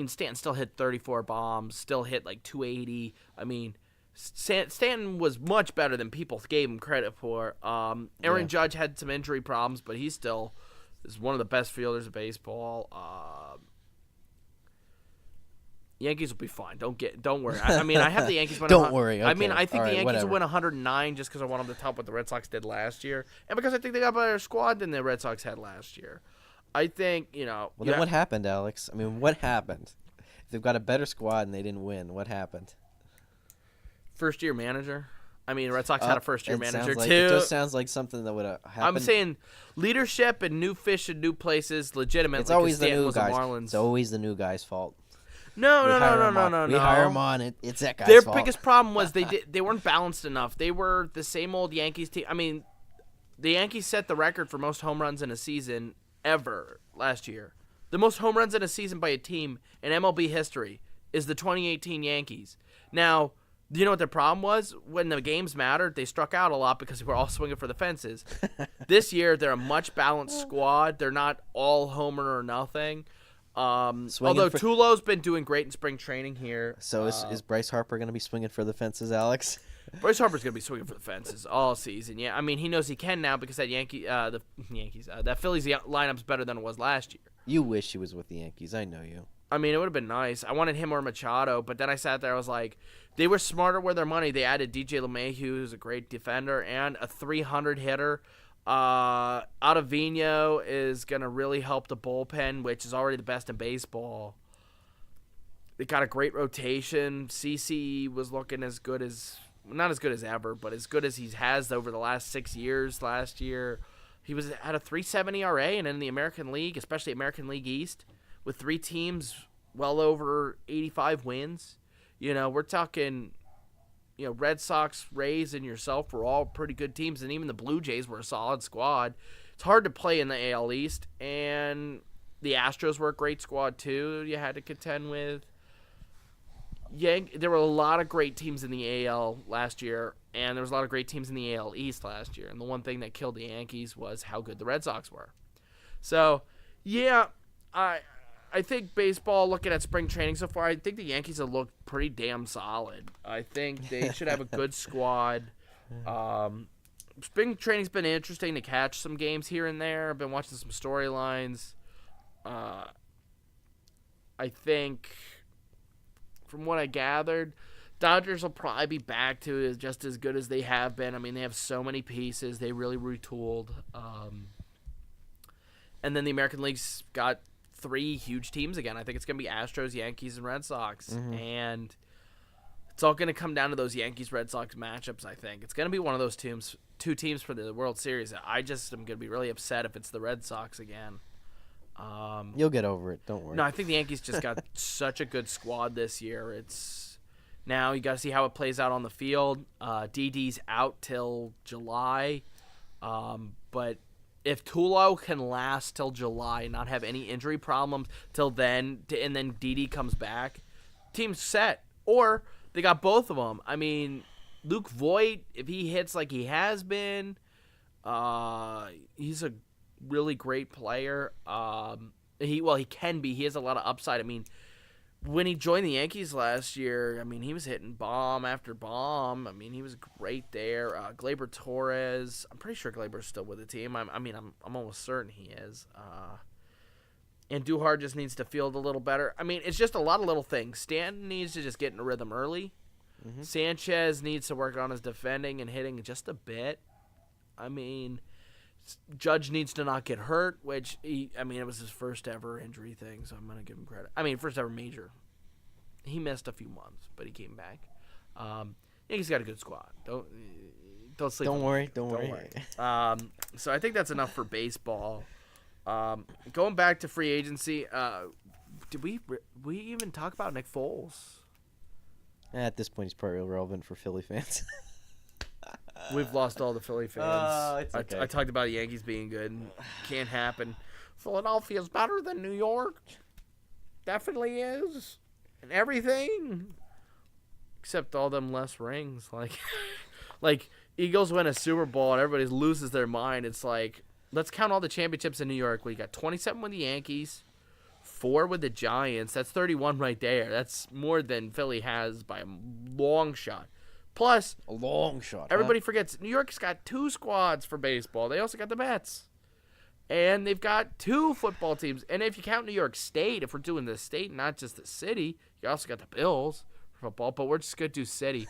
still hit 34 bombs, still hit like 280. I mean, Stanton was much better than people gave him credit for. Aaron Judge had some injury problems, but he still is one of the best fielders of baseball. Yankees will be fine. Don't worry. I mean, I have the Yankees win. Don't worry. I mean, okay. I think All the right, Yankees whatever. will win 109 just because I want them to top what the Red Sox did last year, and because I think they got a better squad than the Red Sox had last year. I think Well, then what happened, Alex? I mean, what happened? If they've got a better squad and they didn't win, what happened? First-year manager. I mean, Red Sox had a first-year manager too. too. It just sounds like something that would have happened. I'm saying leadership and new fish in new places, legitimately. It's always 'cause the Stanton new was a guys. Marlins. It's always the new guy's fault. No. We hire him on. It's that guy's Their fault. biggest problem was they weren't balanced enough. They were the same old Yankees team. I mean, the Yankees set the record for most home runs in a season ever last year. The most home runs in a season by a team in MLB history is the 2018 Yankees. Now, do you know what their problem was? When the games mattered, they struck out a lot because they were all swinging for the fences. This year, they're a much balanced squad. They're not all homer or nothing. Although Tulo's been doing great in spring training here. So is Bryce Harper going to be swinging for the fences, Alex? Bryce Harper's going to be swinging for the fences all season. Yeah, I mean, he knows he can now because that that Phillies lineup's better than it was last year. You wish he was with the Yankees. I know you. I mean, it would have been nice. I wanted him or Machado, but then I sat there. I was like, they were smarter with their money. They added DJ LeMahieu, who's a great defender, and a 300 hitter. Ottavino is going to really help the bullpen, which is already the best in baseball. They got a great rotation. CC was looking as good as, not as good as ever, but as good as he has over the last 6 years. Last year, he was at a 3.70 ERA, and in the American League, especially American League East, with 3 teams well over 85 wins. You know, we're talking, Red Sox, Rays, and yourself were all pretty good teams, and even the Blue Jays were a solid squad. It's hard to play in the AL East, and the Astros were a great squad, too, you had to contend with. There were a lot of great teams in the AL last year, and there was a lot of great teams in the AL East last year, and the one thing that killed the Yankees was how good the Red Sox were. So, yeah, I think baseball, looking at spring training so far, I think the Yankees have looked pretty damn solid. I think they should have a good squad. Spring training's been interesting to catch some games here and there. I've been watching some storylines. I think, from what I gathered, Dodgers will probably be back to just as good as they have been. I mean, they have so many pieces. They really retooled. And then the American League's got 3 huge teams again. I think it's going to be Astros, Yankees, and Red Sox. Mm-hmm. And it's all going to come down to those Yankees-Red Sox matchups, I think. It's going to be one of those 2 teams for the World Series. I just am going to be really upset if it's the Red Sox again. You'll get over it. Don't worry. No, I think the Yankees just got such a good squad this year. Now you got to see how it plays out on the field. Didi's out till July. But if Tulo can last till July and not have any injury problems till then, and then Didi comes back, team's set. Or they got both of them. I mean, Luke Voit, if he hits like he has been, he's a really great player. He can be. He has a lot of upside. I mean, when he joined the Yankees last year, I mean, he was hitting bomb after bomb. I mean, he was great there. Gleyber Torres, I'm pretty sure Gleyber's still with the team. I'm almost certain he is. And Duhar just needs to field a little better. I mean, it's just a lot of little things. Stanton needs to just get in a rhythm early. Mm-hmm. Sanchez needs to work on his defending and hitting just a bit. I mean, Judge needs to not get hurt, which, it was his first ever injury thing, so I'm going to give him credit. First ever major. He missed a few months, but he came back. He's got a good squad. Don't sleep. Don't worry. So I think that's enough for baseball. Going back to free agency, did we even talk about Nick Foles? At this point, he's probably irrelevant for Philly fans. We've lost all the Philly fans. It's okay. I talked about the Yankees being good. Can't happen. Philadelphia's better than New York. Definitely is. And everything. Except all them less rings. Like Eagles win a Super Bowl and everybody loses their mind. It's like, let's count all the championships in New York. We got 27 with the Yankees, 4 with the Giants. That's 31 right there. That's more than Philly has by a long shot. Plus, a long shot. Everybody forgets New York's got 2 squads for baseball. They also got the Mets. And they've got 2 football teams. And if you count New York State, if we're doing the state, not just the city, you also got the Bills for football. But we're just going to do city.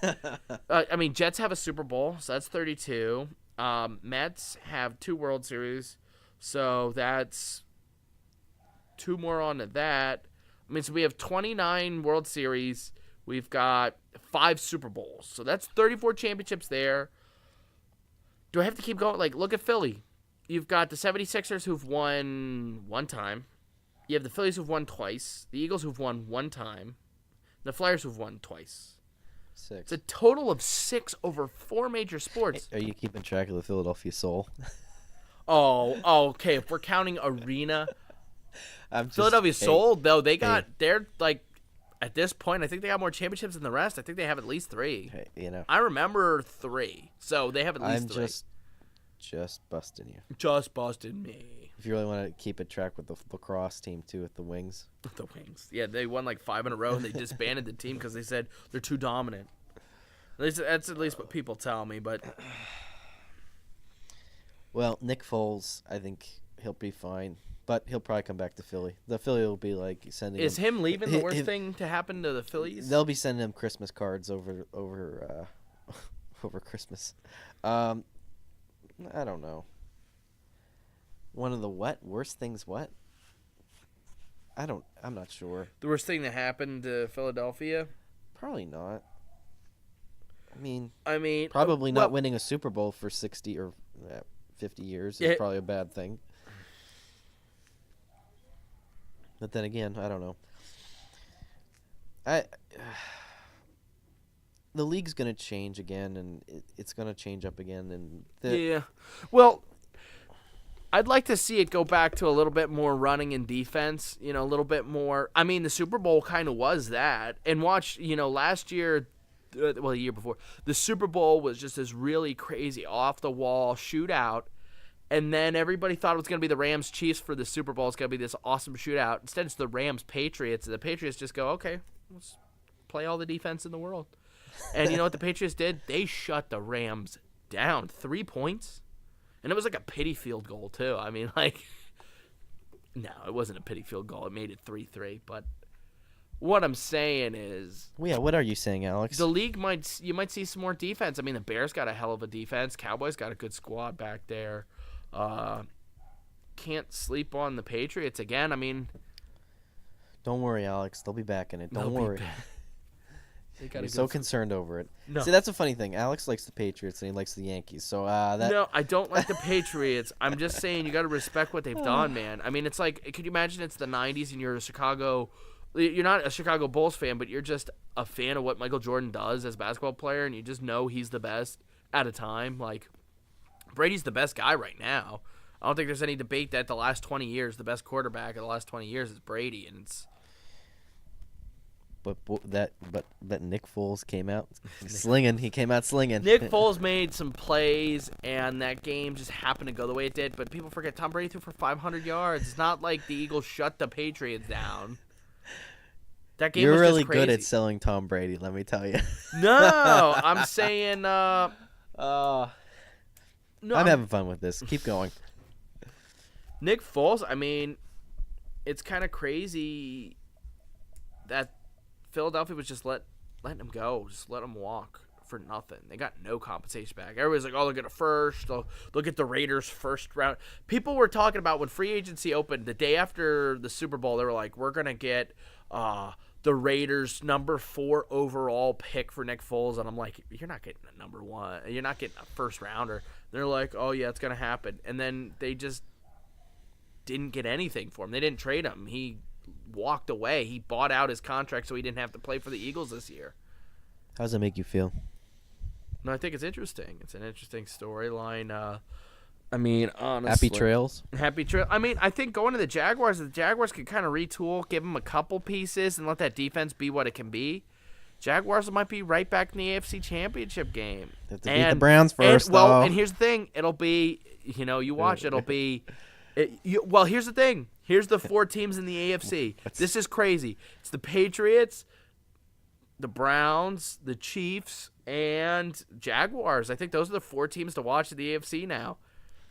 Jets have a Super Bowl, so that's 32. Mets have 2 World Series, so that's 2 more on to that. So we have 29 World Series. We've got 5 Super Bowls. So that's 34 championships there. Do I have to keep going? Look at Philly. You've got the 76ers who've won 1 time. You have the Phillies who've won twice. The Eagles who've won 1 time. The Flyers who've won twice. 6. It's a total of 6 over 4 major sports. Are you keeping track of the Philadelphia Soul? Oh, okay. If we're counting arena, Philadelphia hey, Soul, though, they're at this point, I think they got more championships than the rest. I think they have at least 3. Hey, I remember 3 , so they have at least 3. I'm just busting you. Just busted me. If you really want to keep it track with the lacrosse team too, with the Wings. The Wings, yeah, they won 5 in a row, and they disbanded the team because they said they're too dominant. That's at least what people tell me, but. Well, Nick Foles, I think he'll be fine. But he'll probably come back to Philly. The Philly will be sending. Is him leaving the worst thing to happen to the Phillies? They'll be sending him Christmas cards over Christmas. I don't know. One of the worst things? What? I'm not sure. The worst thing that happened to Philadelphia? Probably not. I mean, probably not winning a Super Bowl for 60 or 50 years is probably a bad thing. But then again, I don't know. The league's going to change again, and it's going to change up again. And yeah. Well, I'd like to see it go back to a little bit more running and defense, a little bit more. The Super Bowl kind of was that. And watch, last year, the year before, the Super Bowl was just this really crazy off-the-wall shootout. And then everybody thought it was going to be the Rams-Chiefs for the Super Bowl. It's going to be this awesome shootout. Instead, it's the Rams-Patriots. And the Patriots just go, okay, let's play all the defense in the world. And you know what the Patriots did? They shut the Rams down. 3 points. And it was like a pity field goal, too. No, it wasn't a pity field goal. It made it 3-3. But what I'm saying is... Well, yeah, what are you saying, Alex? The league you might see some more defense. The Bears got a hell of a defense. Cowboys got a good squad back there. Can't sleep on the Patriots again. Don't worry, Alex. They'll be back in it. Don't worry. You're so concerned over it. No. See, that's a funny thing. Alex likes the Patriots and he likes the Yankees. So No, I don't like the Patriots. I'm just saying you got to respect what they've done, man. It's like, could you imagine it's the 90s and you're not a Chicago Bulls fan, but you're just a fan of what Michael Jordan does as a basketball player, and you just know he's the best at a time. Brady's the best guy right now. I don't think there's any debate that the last 20 years, the best quarterback of the last 20 years is Brady, and it's. But Nick Foles came out slinging. He came out slinging. Nick Foles made some plays, and that game just happened to go the way it did. But people forget Tom Brady threw for 500 yards. It's not like the Eagles shut the Patriots down. That game You're was really just crazy. good at selling Tom Brady, let me tell you. No, I'm saying. No, No, I'm having fun with this. Keep going. Nick Foles. I mean, it's kind of crazy that Philadelphia was just letting him go, just let him walk for nothing. They got no compensation back. Everybody's like, "Oh, they'll get a first. They'll get the Raiders first round." People were talking about when free agency opened the day after the Super Bowl. They were like, "We're gonna get the Raiders number 4 overall pick for Nick Foles," and I'm like, "You're not getting a number 1. You're not getting a first rounder." They're like, "Oh yeah, it's gonna happen," and then they just didn't get anything for him. They didn't trade him. He walked away. He bought out his contract so he didn't have to play for the Eagles this year. How does it make you feel? No, I think it's interesting. It's an interesting storyline. I mean, honestly. Happy trails? Happy trail. I mean, I think going to the Jaguars could kind of retool, give them a couple pieces, and let that defense be what it can be. Jaguars might be right back in the AFC Championship game. They have to beat the Browns first, though. And here's the thing. It'll be, you watch, it'll be. Here's the thing. Here's the 4 teams in the AFC. This is crazy. It's the Patriots, the Browns, the Chiefs, and Jaguars. I think those are the 4 teams to watch in the AFC now.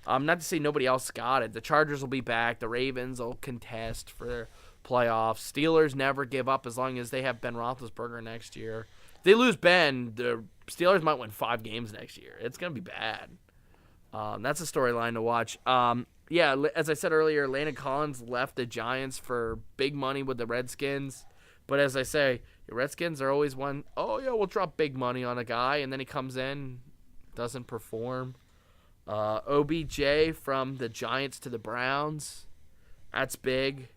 Not to say nobody else got it. The Chargers will be back. The Ravens will contest for their playoffs. Steelers never give up as long as they have Ben Roethlisberger next year. If they lose Ben, the Steelers might win 5 games next year. It's going to be bad. That's a storyline to watch. As I said earlier, Landon Collins left the Giants for big money with the Redskins. But as I say, the Redskins are always one, "Oh, yeah, we'll drop big money on a guy," and then he comes in, doesn't perform. OBJ from the Giants to the Browns. That's big.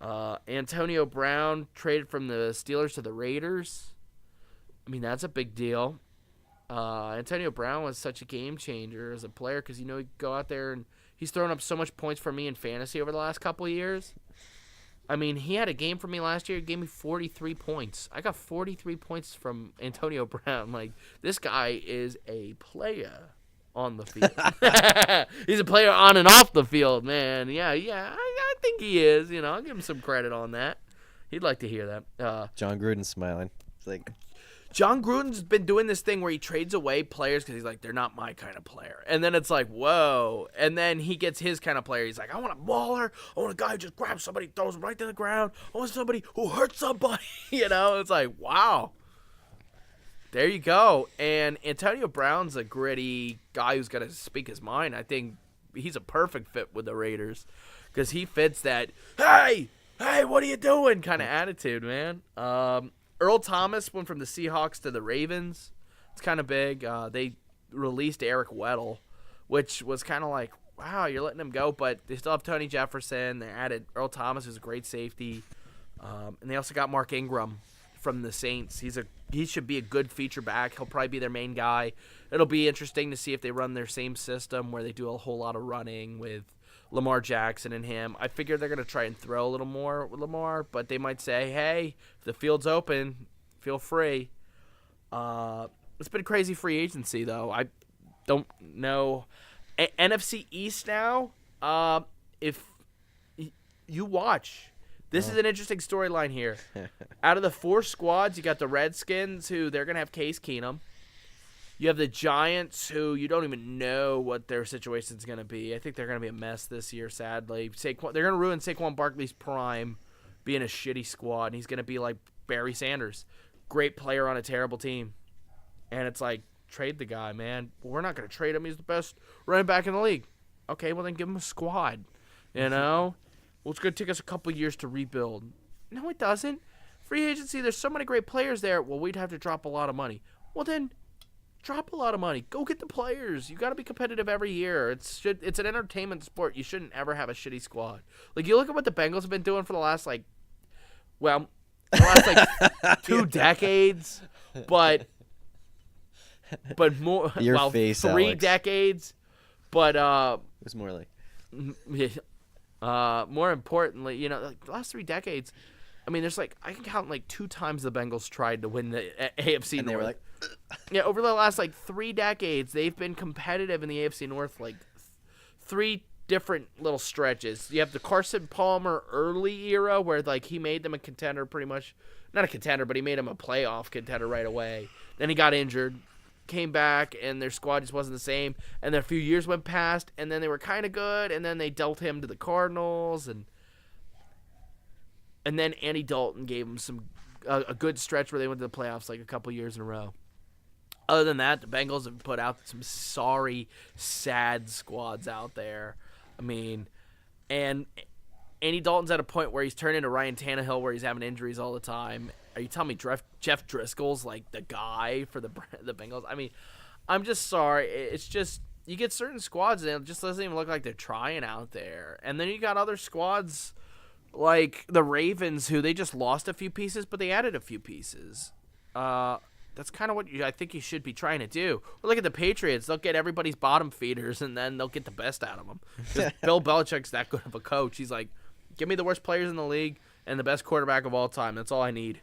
Antonio Brown traded from the Steelers to the Raiders. I mean, that's a big deal. Antonio Brown was such a game changer as a player because, he'd go out there and he's thrown up so much points for me in fantasy over the last couple of years. I mean, he had a game for me last year. He gave me 43 points. I got 43 points from Antonio Brown. Like, this guy is a player on the field. He's a player on and off the field, man. Yeah, I think he is. I'll give him some credit on that. He'd like to hear that. John Gruden's smiling. It's like, John Gruden's been doing this thing where he trades away players because he's like, they're not my kind of player. And then it's like, whoa. And then he gets his kind of player. He's like, I want a mauler. I want a guy who just grabs somebody, throws him right to the ground. I want somebody who hurts somebody. It's like, wow. There you go. And Antonio Brown's a gritty guy who's going to speak his mind. I think he's a perfect fit with the Raiders because he fits that, hey, what are you doing kind of attitude, man. Earl Thomas went from the Seahawks to the Ravens. It's kind of big. They released Eric Weddle, which was kind of like, wow, you're letting him go. But they still have Tony Jefferson. They added Earl Thomas, who's a great safety. And they also got Mark Ingram from the Saints. He should be a good feature back. He'll probably be their main guy. It'll be interesting to see if they run their same system where they do a whole lot of running with Lamar Jackson and him. I figure they're going to try and throw a little more with Lamar, but they might say, hey, if the field's open, feel free. It's been crazy free agency, though. I don't know. NFC East now, if you watch, this is an interesting storyline here. Out of the 4 squads, you got the Redskins, who they're going to have Case Keenum. You have the Giants, who you don't even know what their situation's going to be. I think they're going to be a mess this year, sadly. They're going to ruin Saquon Barkley's prime being a shitty squad, and he's going to be like Barry Sanders. Great player on a terrible team. And it's like, trade the guy, man. We're not going to trade him. He's the best running back in the league. Okay, well then give him a squad. Well, it's going to take us a couple years to rebuild. No, it doesn't. Free agency, there's so many great players there. Well, we'd have to drop a lot of money. Well, then drop a lot of money. Go get the players. You got to be competitive every year. It's an entertainment sport. You shouldn't ever have a shitty squad. Like, you look at what the Bengals have been doing for the last, 2 decades, but more, your face, 3 Alex. decades, but it was more like, more importantly, the last 3 decades. I mean, there's I can count 2 times the Bengals tried to win the AFC North. they were like, yeah, over the last 3 decades, they've been competitive in the AFC North 3 different little stretches. You have the Carson Palmer early era where he made them a contender pretty much not a contender, but he made him a playoff contender right away. Then he got injured, came back, and their squad just wasn't the same. And then a few years went past, and then they were kind of good, and then they dealt him to the Cardinals, and then Andy Dalton gave him a good stretch where they went to the playoffs like a couple years in a row. Other than that, the Bengals have put out some sorry, sad squads out there. I mean, and Andy Dalton's at a point where he's turned into Ryan Tannehill, where he's having injuries all the time. Are you telling me Jeff Driscoll's like the guy for the Bengals? I mean, I'm just sorry. It's just you get certain squads and it just doesn't even look like they're trying out there. And then you got other squads like the Ravens, who they just lost a few pieces, but they added a few pieces. That's kind of what I think you should be trying to do. Or look at the Patriots. They'll get everybody's bottom feeders, and then they'll get the best out of them. Because Bill Belichick's that good of a coach. He's like, give me the worst players in the league and the best quarterback of all time. That's all I need.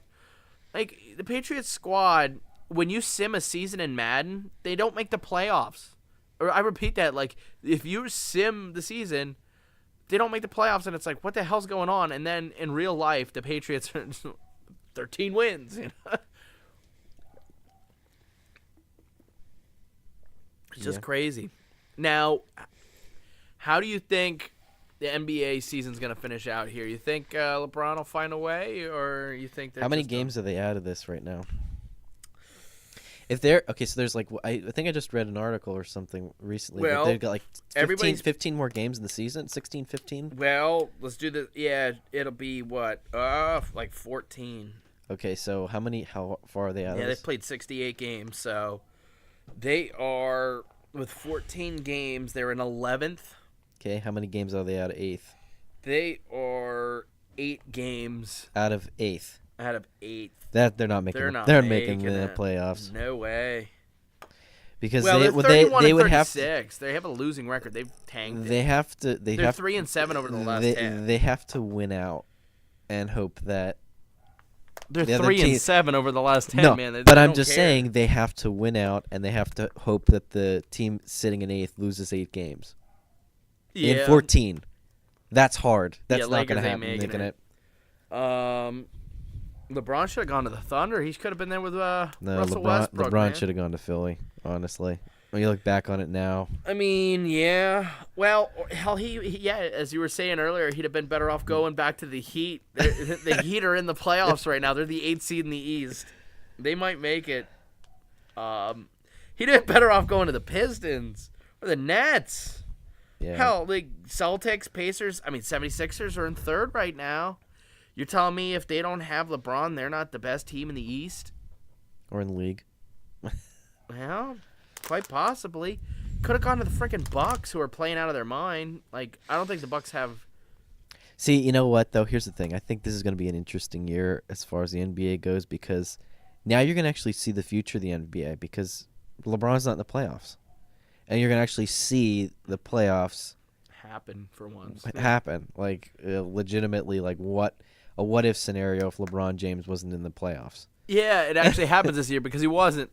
Like, the Patriots squad, when you sim a season in Madden, they don't make the playoffs. Or I repeat that, like, if you sim the season, they don't make the playoffs, and it's like, what the hell's going on? And then in real life, the Patriots are 13 wins, you know? It's just crazy. Now, how do you think the NBA season's going to finish out here? You think LeBron will find a way, or you think they're How many games are they out of this right now? If they're okay, so there's like I think I just read an article or something recently. Well, that they've got like 15 more games in the season, 16, 15. Well, let's do the it'll be what like 14. Okay, so how far are they out of this? Yeah, they've played 68 games, so they are with 14 games. They're in 11th. Okay, how many games are they out of 8th? They are 8 games out of 8th. Out of 8th. That they're not making. They're making the playoffs. No way. Because they would have to. They have a losing record. They've tanked. They have to. They're 3-7 over the last 10. They have to win out, and hope that. They're 3-7 over the last 10. No, man. But I'm just saying they have to win out, and they have to hope that the team sitting in 8th loses 8 games. Yeah. In 14, that's hard. That's not going to happen. LeBron should have gone to the Thunder. He could have been there with Russell Westbrook. LeBron should have gone to Philly, honestly. When you look back on it now. I mean, yeah. Well, hell, he as you were saying earlier, he'd have been better off going back to the Heat. The Heat are in the playoffs right now. They're the 8th seed in the East. They might make it. He'd have been better off going to the Pistons or the Nets. Yeah. Hell, the Celtics, Pacers, 76ers are in 3rd right now. You're telling me if they don't have LeBron, they're not the best team in the East? Or in the league? Well, quite possibly. Could have gone to the freaking Bucks, who are playing out of their mind. Like, I don't think the Bucks have. See, you know what, though? Here's the thing. I think this is going to be an interesting year as far as the NBA goes, because now you're going to actually see the future of the NBA, because LeBron's not in the playoffs. And you're going to actually see the playoffs happen for once. Happen. Like, legitimately, like, a what-if scenario if LeBron James wasn't in the playoffs. Yeah, it actually happens this year because he wasn't.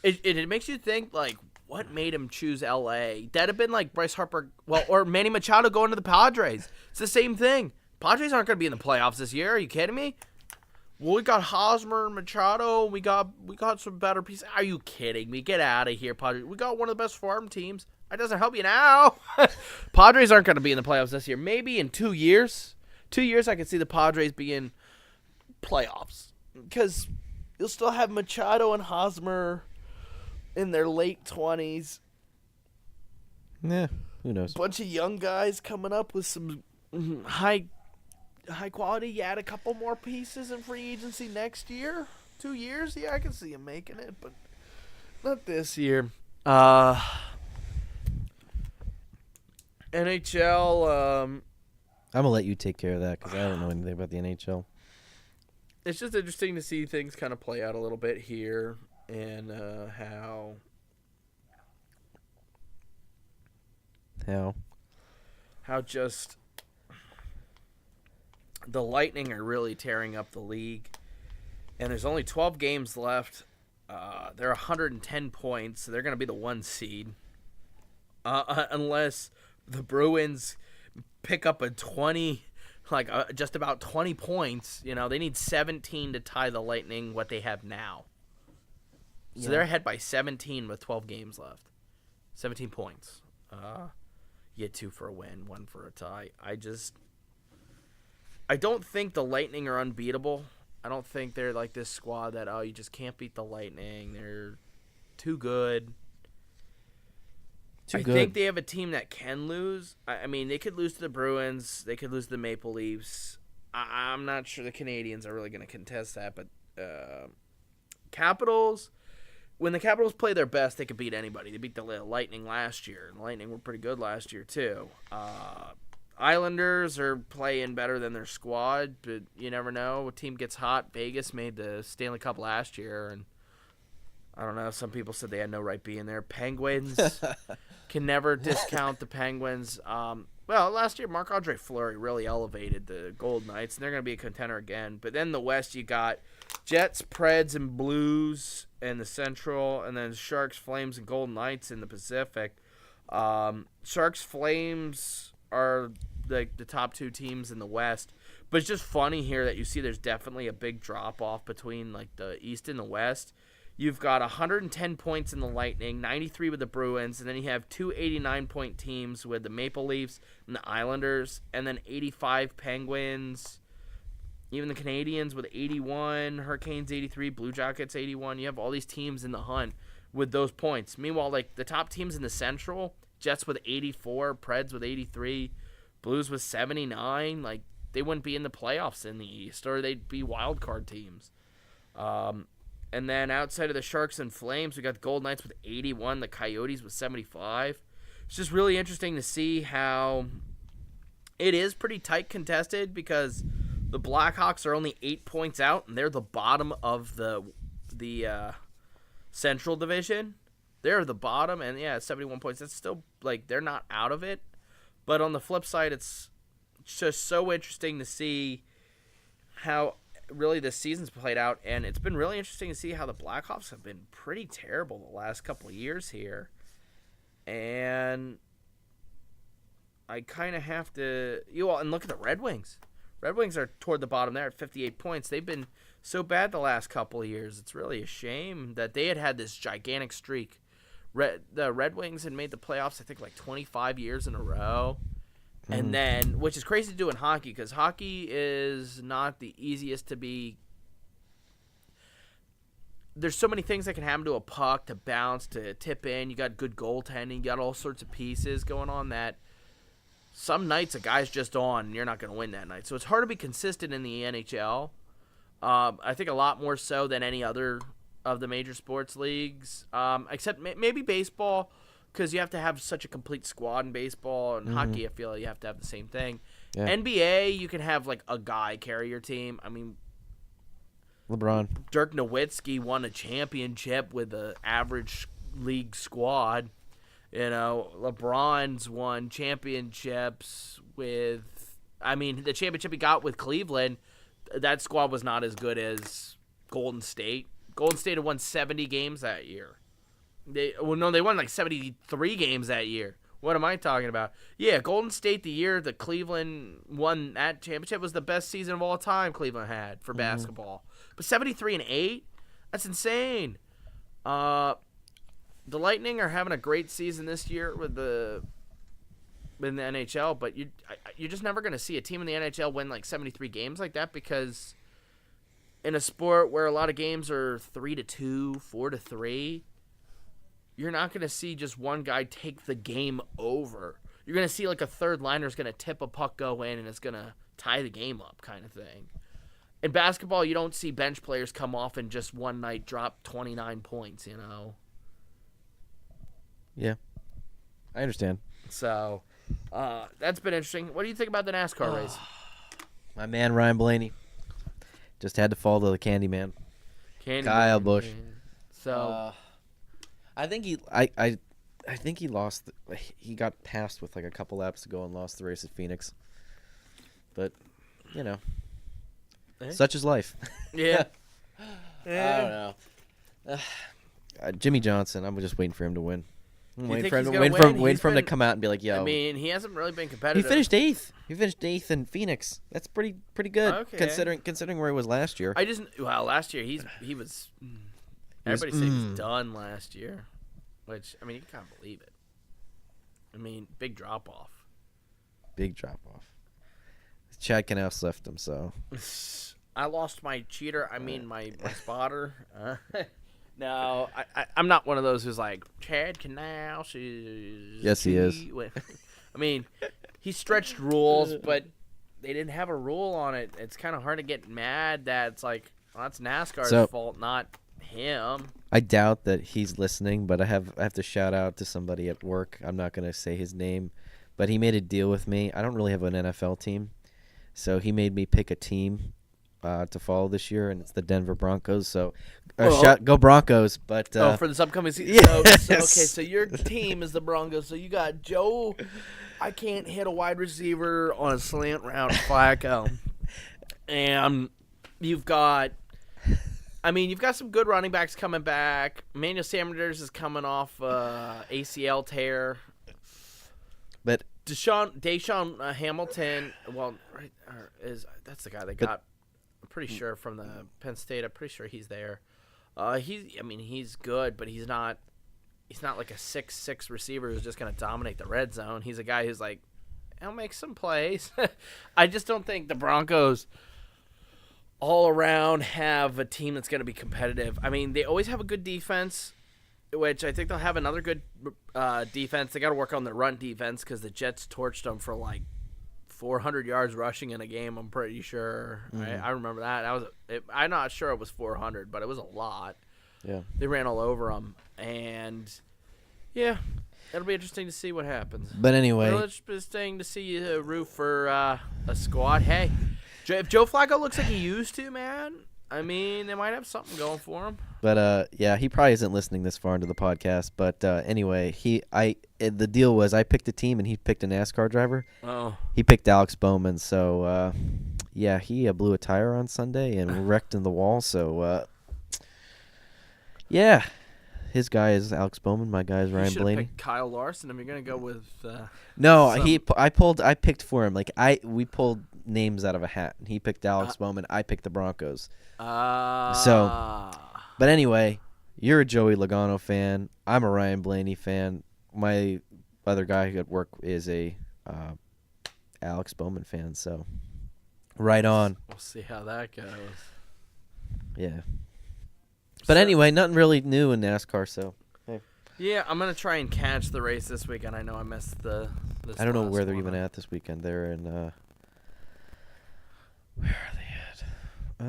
It makes you think, like, what made him choose L.A.? That'd have been like Bryce Harper, or Manny Machado going to the Padres. It's the same thing. Padres aren't going to be in the playoffs this year. Are you kidding me? Well, we got Hosmer and Machado. We got some better pieces. Are you kidding me? Get out of here, Padres. We got one of the best farm teams. That doesn't help you now. Padres aren't going to be in the playoffs this year. Maybe in 2 years. 2 years, I could see the Padres be in playoffs. Because you'll still have Machado and Hosmer in their late 20s. Yeah, who knows? Bunch of young guys coming up with some high quality. You add a couple more pieces in free agency next year. 2 years, yeah, I can see him making it, but not this year. NHL. I'm gonna let you take care of that because I don't know anything about the NHL. It's just interesting to see things kind of play out a little bit here, and how just the Lightning are really tearing up the league, and there's only 12 games left. They're 110 points, so they're going to be the 1 seed, unless the Bruins pick up a 20 like just about 20 points. You know, they need 17 to tie the Lightning what they have now. So they're ahead by 17 with 12 games left. 17 points. You get 2 for a win, 1 for a tie. I don't think the Lightning are unbeatable. I don't think they're like this squad that, you just can't beat the Lightning. They're too good. I think they have a team that can lose. I mean, they could lose to the Bruins. They could lose to the Maple Leafs. I'm not sure the Canadians are really going to contest that. But Capitals, when the Capitals play their best, they could beat anybody. They beat the Lightning last year. And the Lightning were pretty good last year, too. Islanders are playing better than their squad, but you never know. A team gets hot. Vegas made the Stanley Cup last year, and I don't know. Some people said they had no right being there. Penguins can never discount the Penguins. Well, last year, Marc-Andre Fleury really elevated the Golden Knights, and they're going to be a contender again. But then the West, you got Jets, Preds, and Blues in the Central, and then Sharks, Flames, and Golden Knights in the Pacific. Sharks, Flames are the top 2 teams in the West. But it's just funny here that you see there's definitely a big drop-off between like the East and the West. You've got 110 points in the Lightning, 93 with the Bruins, and then you have 2 89-point teams with the Maple Leafs and the Islanders, and then 85 Penguins, even the Canadians with 81, Hurricanes 83, Blue Jackets 81. You have all these teams in the hunt with those points. Meanwhile, like the top teams in the Central, Jets with 84, Preds with 83, Blues with 79, like they wouldn't be in the playoffs in the East, or they'd be wild card teams. And then outside of the Sharks and Flames, we got the Golden Knights with 81, the Coyotes with 75. It's just really interesting to see how it is pretty tight contested because the Blackhawks are only 8 points out, and they're the bottom of the Central Division. They're the bottom, and 71 points. That's still, like, they're not out of it. But on the flip side, it's just so interesting to see how really this season's played out, and it's been really interesting to see how the Blackhawks have been pretty terrible the last couple of years here. And I kind of have to and look at the Red Wings. Red Wings are toward the bottom there at 58 points. They've been so bad the last couple of years. It's really a shame that they had this gigantic streak. The Red Wings had made the playoffs, I think, like 25 years in a row. And then, which is crazy to do in hockey, because hockey is not the easiest to be. There's so many things that can happen to a puck, to bounce, to tip in. You got good goaltending. You got all sorts of pieces going on that some nights a guy's just on, and you're not going to win that night. So it's hard to be consistent in the NHL. I think a lot more so than any other of the major sports leagues, except maybe baseball, because you have to have such a complete squad in baseball, and hockey, I feel like you have to have the same thing. Yeah. NBA, you can have like a guy carry your team. I mean, LeBron. Dirk Nowitzki won a championship with the average league squad. You know, LeBron's won championships with, I mean, the championship he got with Cleveland, that squad was not as good as Golden State. Golden State had won 70 games that year. They won like 73 games that year. What am I talking about? Yeah, Golden State, the year that Cleveland won that championship, was the best season of all time Cleveland had for basketball. But 73-8, that's insane. The Lightning are having a great season this year in the NHL, but you're just never going to see a team in the NHL win like 73 games like that, because in a sport where a lot of games are 3-2, 4-3, you're not going to see just one guy take the game over. You're going to see like a third liner is going to tip a puck, go in, and it's going to tie the game up kind of thing. In basketball, you don't see bench players come off and just one night drop 29 points, you know? Yeah. I understand. So, that's been interesting. What do you think about the NASCAR race? My man, Ryan Blaney. Just had to follow the Candyman. Kyle Busch. So... I think I think he lost. He got passed with like a couple laps to go and lost the race at Phoenix. But, you know, such is life. Yeah. I don't know. Jimmy Johnson. I'm just waiting for him to win. Wait think for he's him, gonna wait win? for He's him to been- come out and be like, "Yo." I mean, he hasn't really been he competitive. finished eighth. He finished eighth in Phoenix. That's pretty good Okay. considering where he was last year. Last year he was. Everybody said he was done last year, which I mean you can't believe it. I mean, big drop off. Big drop off. Chad Knaus left him, so I lost my cheater. I mean my spotter. No, I'm not one of those who's like Chad Knaus is. Yes, he is. I mean, he stretched rules, but they didn't have a rule on it. It's kind of hard to get mad that it's like, well, that's NASCAR's fault, not him. I doubt that he's listening, but I have to shout out to somebody at work. I'm not going to say his name, but he made a deal with me. I don't really have an NFL team, so he made me pick a team to follow this year, and it's the Denver Broncos. So go Broncos! But for this upcoming season. Yes. So your team is the Broncos. So you got Joe. I can't hit a wide receiver on a slant route, Flacco, and you've got some good running backs coming back. Emmanuel Sanders is coming off ACL tear. But Deshaun Hamilton, that's the guy they got. I'm pretty sure from the Penn State. I'm pretty sure he's there. He's good, but he's not like a 6'6" receiver who's just going to dominate the red zone. He's a guy who's like, he'll make some plays. I just don't think the Broncos all around have a team that's going to be competitive. I mean, they always have a good defense, which I think they'll have another good defense. They got to work on their run defense because the Jets torched them for like 400 yards rushing in a game. I'm pretty sure. I remember that. I'm not sure it was 400, but it was a lot. yeah, They ran all over them, and yeah, it'll be interesting to see what happens. but anyway, It'll be interesting to see you root for a squad. Hey, if Joe Flacco looks like he used to, man, I mean, they might have something going for him. but yeah, he probably isn't listening this far into the podcast. But anyway, the deal was I picked a team and he picked a NASCAR driver. Oh, He picked Alex Bowman, so yeah, he blew a tire on Sunday and wrecked in the wall. So yeah, his guy is Alex Bowman. My guy is you Ryan should have Blaney. picked Kyle Larson if you're gonna go with. No, some- I picked for him. We pulled names out of a hat, and he picked Alex Bowman. I picked the Broncos. But anyway, you're a Joey Logano fan. I'm a Ryan Blaney fan. My other guy at work is a Alex Bowman fan. So, right on. We'll see how that goes. Yeah. But anyway, nothing really new in NASCAR. So Yeah, I'm gonna try and catch the race this weekend. I know I missed I don't know last where they're one. even at this weekend. They're in. Where are they at?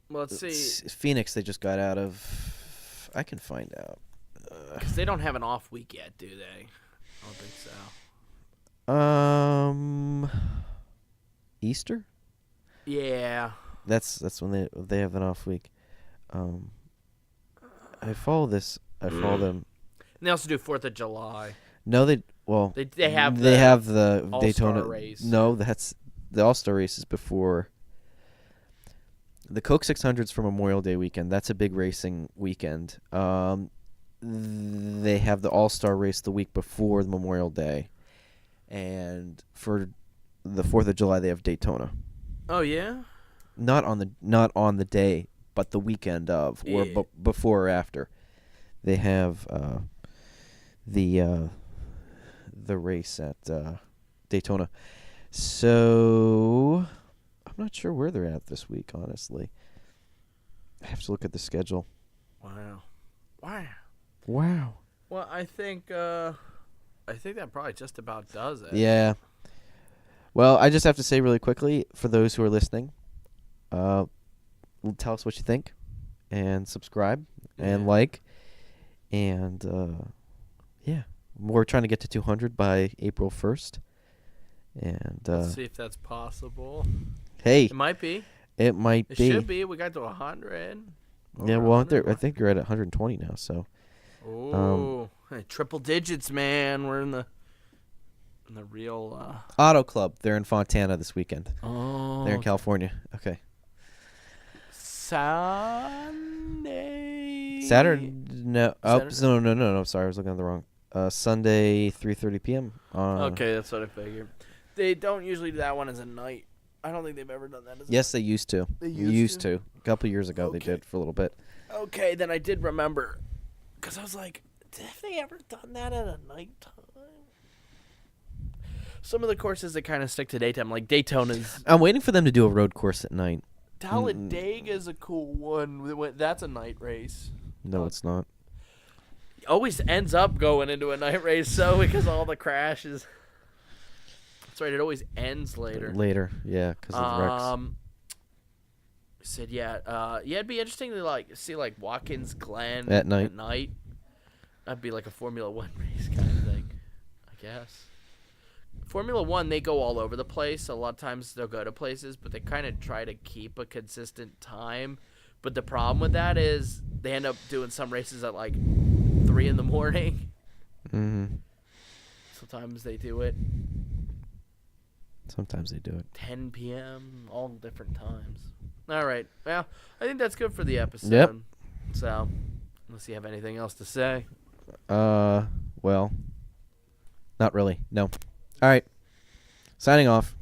Well, let's see, Phoenix. They just got out of. I can find out. because they don't have an off week yet, do they? I don't think so. Easter. Yeah. That's when they have an off week. I follow this. I follow them. And they also do 4th of July. No, they have the All-Star Daytona race. No, that's the All-Star race is before. The Coke 600's for Memorial Day weekend. That's a big racing weekend. They have the All-Star race the week before the Memorial Day, and for the 4th of July they have Daytona. Oh yeah. Not on the day, but the weekend of, or Yeah. before or after. They have the race at Daytona. So I'm not sure where they're at this week, honestly. I have to look at the schedule. Wow. Wow. Well, I think that probably just about does it. Yeah. Well, I just have to say really quickly, for those who are listening, tell us what you think, and subscribe, and Yeah. like, and yeah. We're trying to get to 200 by April 1st. And Let's see if that's possible. hey, It might be. it might It be. should be. We got to 100. Yeah, Over well, 100. I think you're at 120 now, so. Oh, hey, triple digits, man. We're in the real. Auto Club, they're in Fontana this weekend. Oh. They're in California. Okay. Sunday. Saturday. No. Oh, no. Sorry, I was looking at the wrong. Sunday, 3:30 p.m. Okay, that's what I figured. They don't usually do that one as a night. I don't think they've ever done that as a Yes, they used to. They used to. A couple years ago, they Okay. did for a little bit. Okay, then I did remember. Because I was like, have they ever done that at a nighttime? Some of the courses that kind of stick to daytime, like Daytona's. I'm waiting for them to do a road course at night. Talladega's a cool one. That's a night race. No, it's not. Always ends up going into a night race, so because all the crashes. That's right. It always ends later. Later, yeah, because of the wrecks. Said yeah. It'd be interesting to see Watkins Glen At night. At night, that'd be like a Formula One race kind of thing, I guess. Formula One, they go all over the place. A lot of times they'll go to places, but they kind of try to keep a consistent time. But the problem with that is they end up doing some races at like 3 in the morning. Mm-hmm. Sometimes they do it Sometimes they do it. 10 p.m., all different times. All right. Well, I think that's good for the episode. Yep. So, unless you have anything else to say. Well, not really. No. All right. Signing off.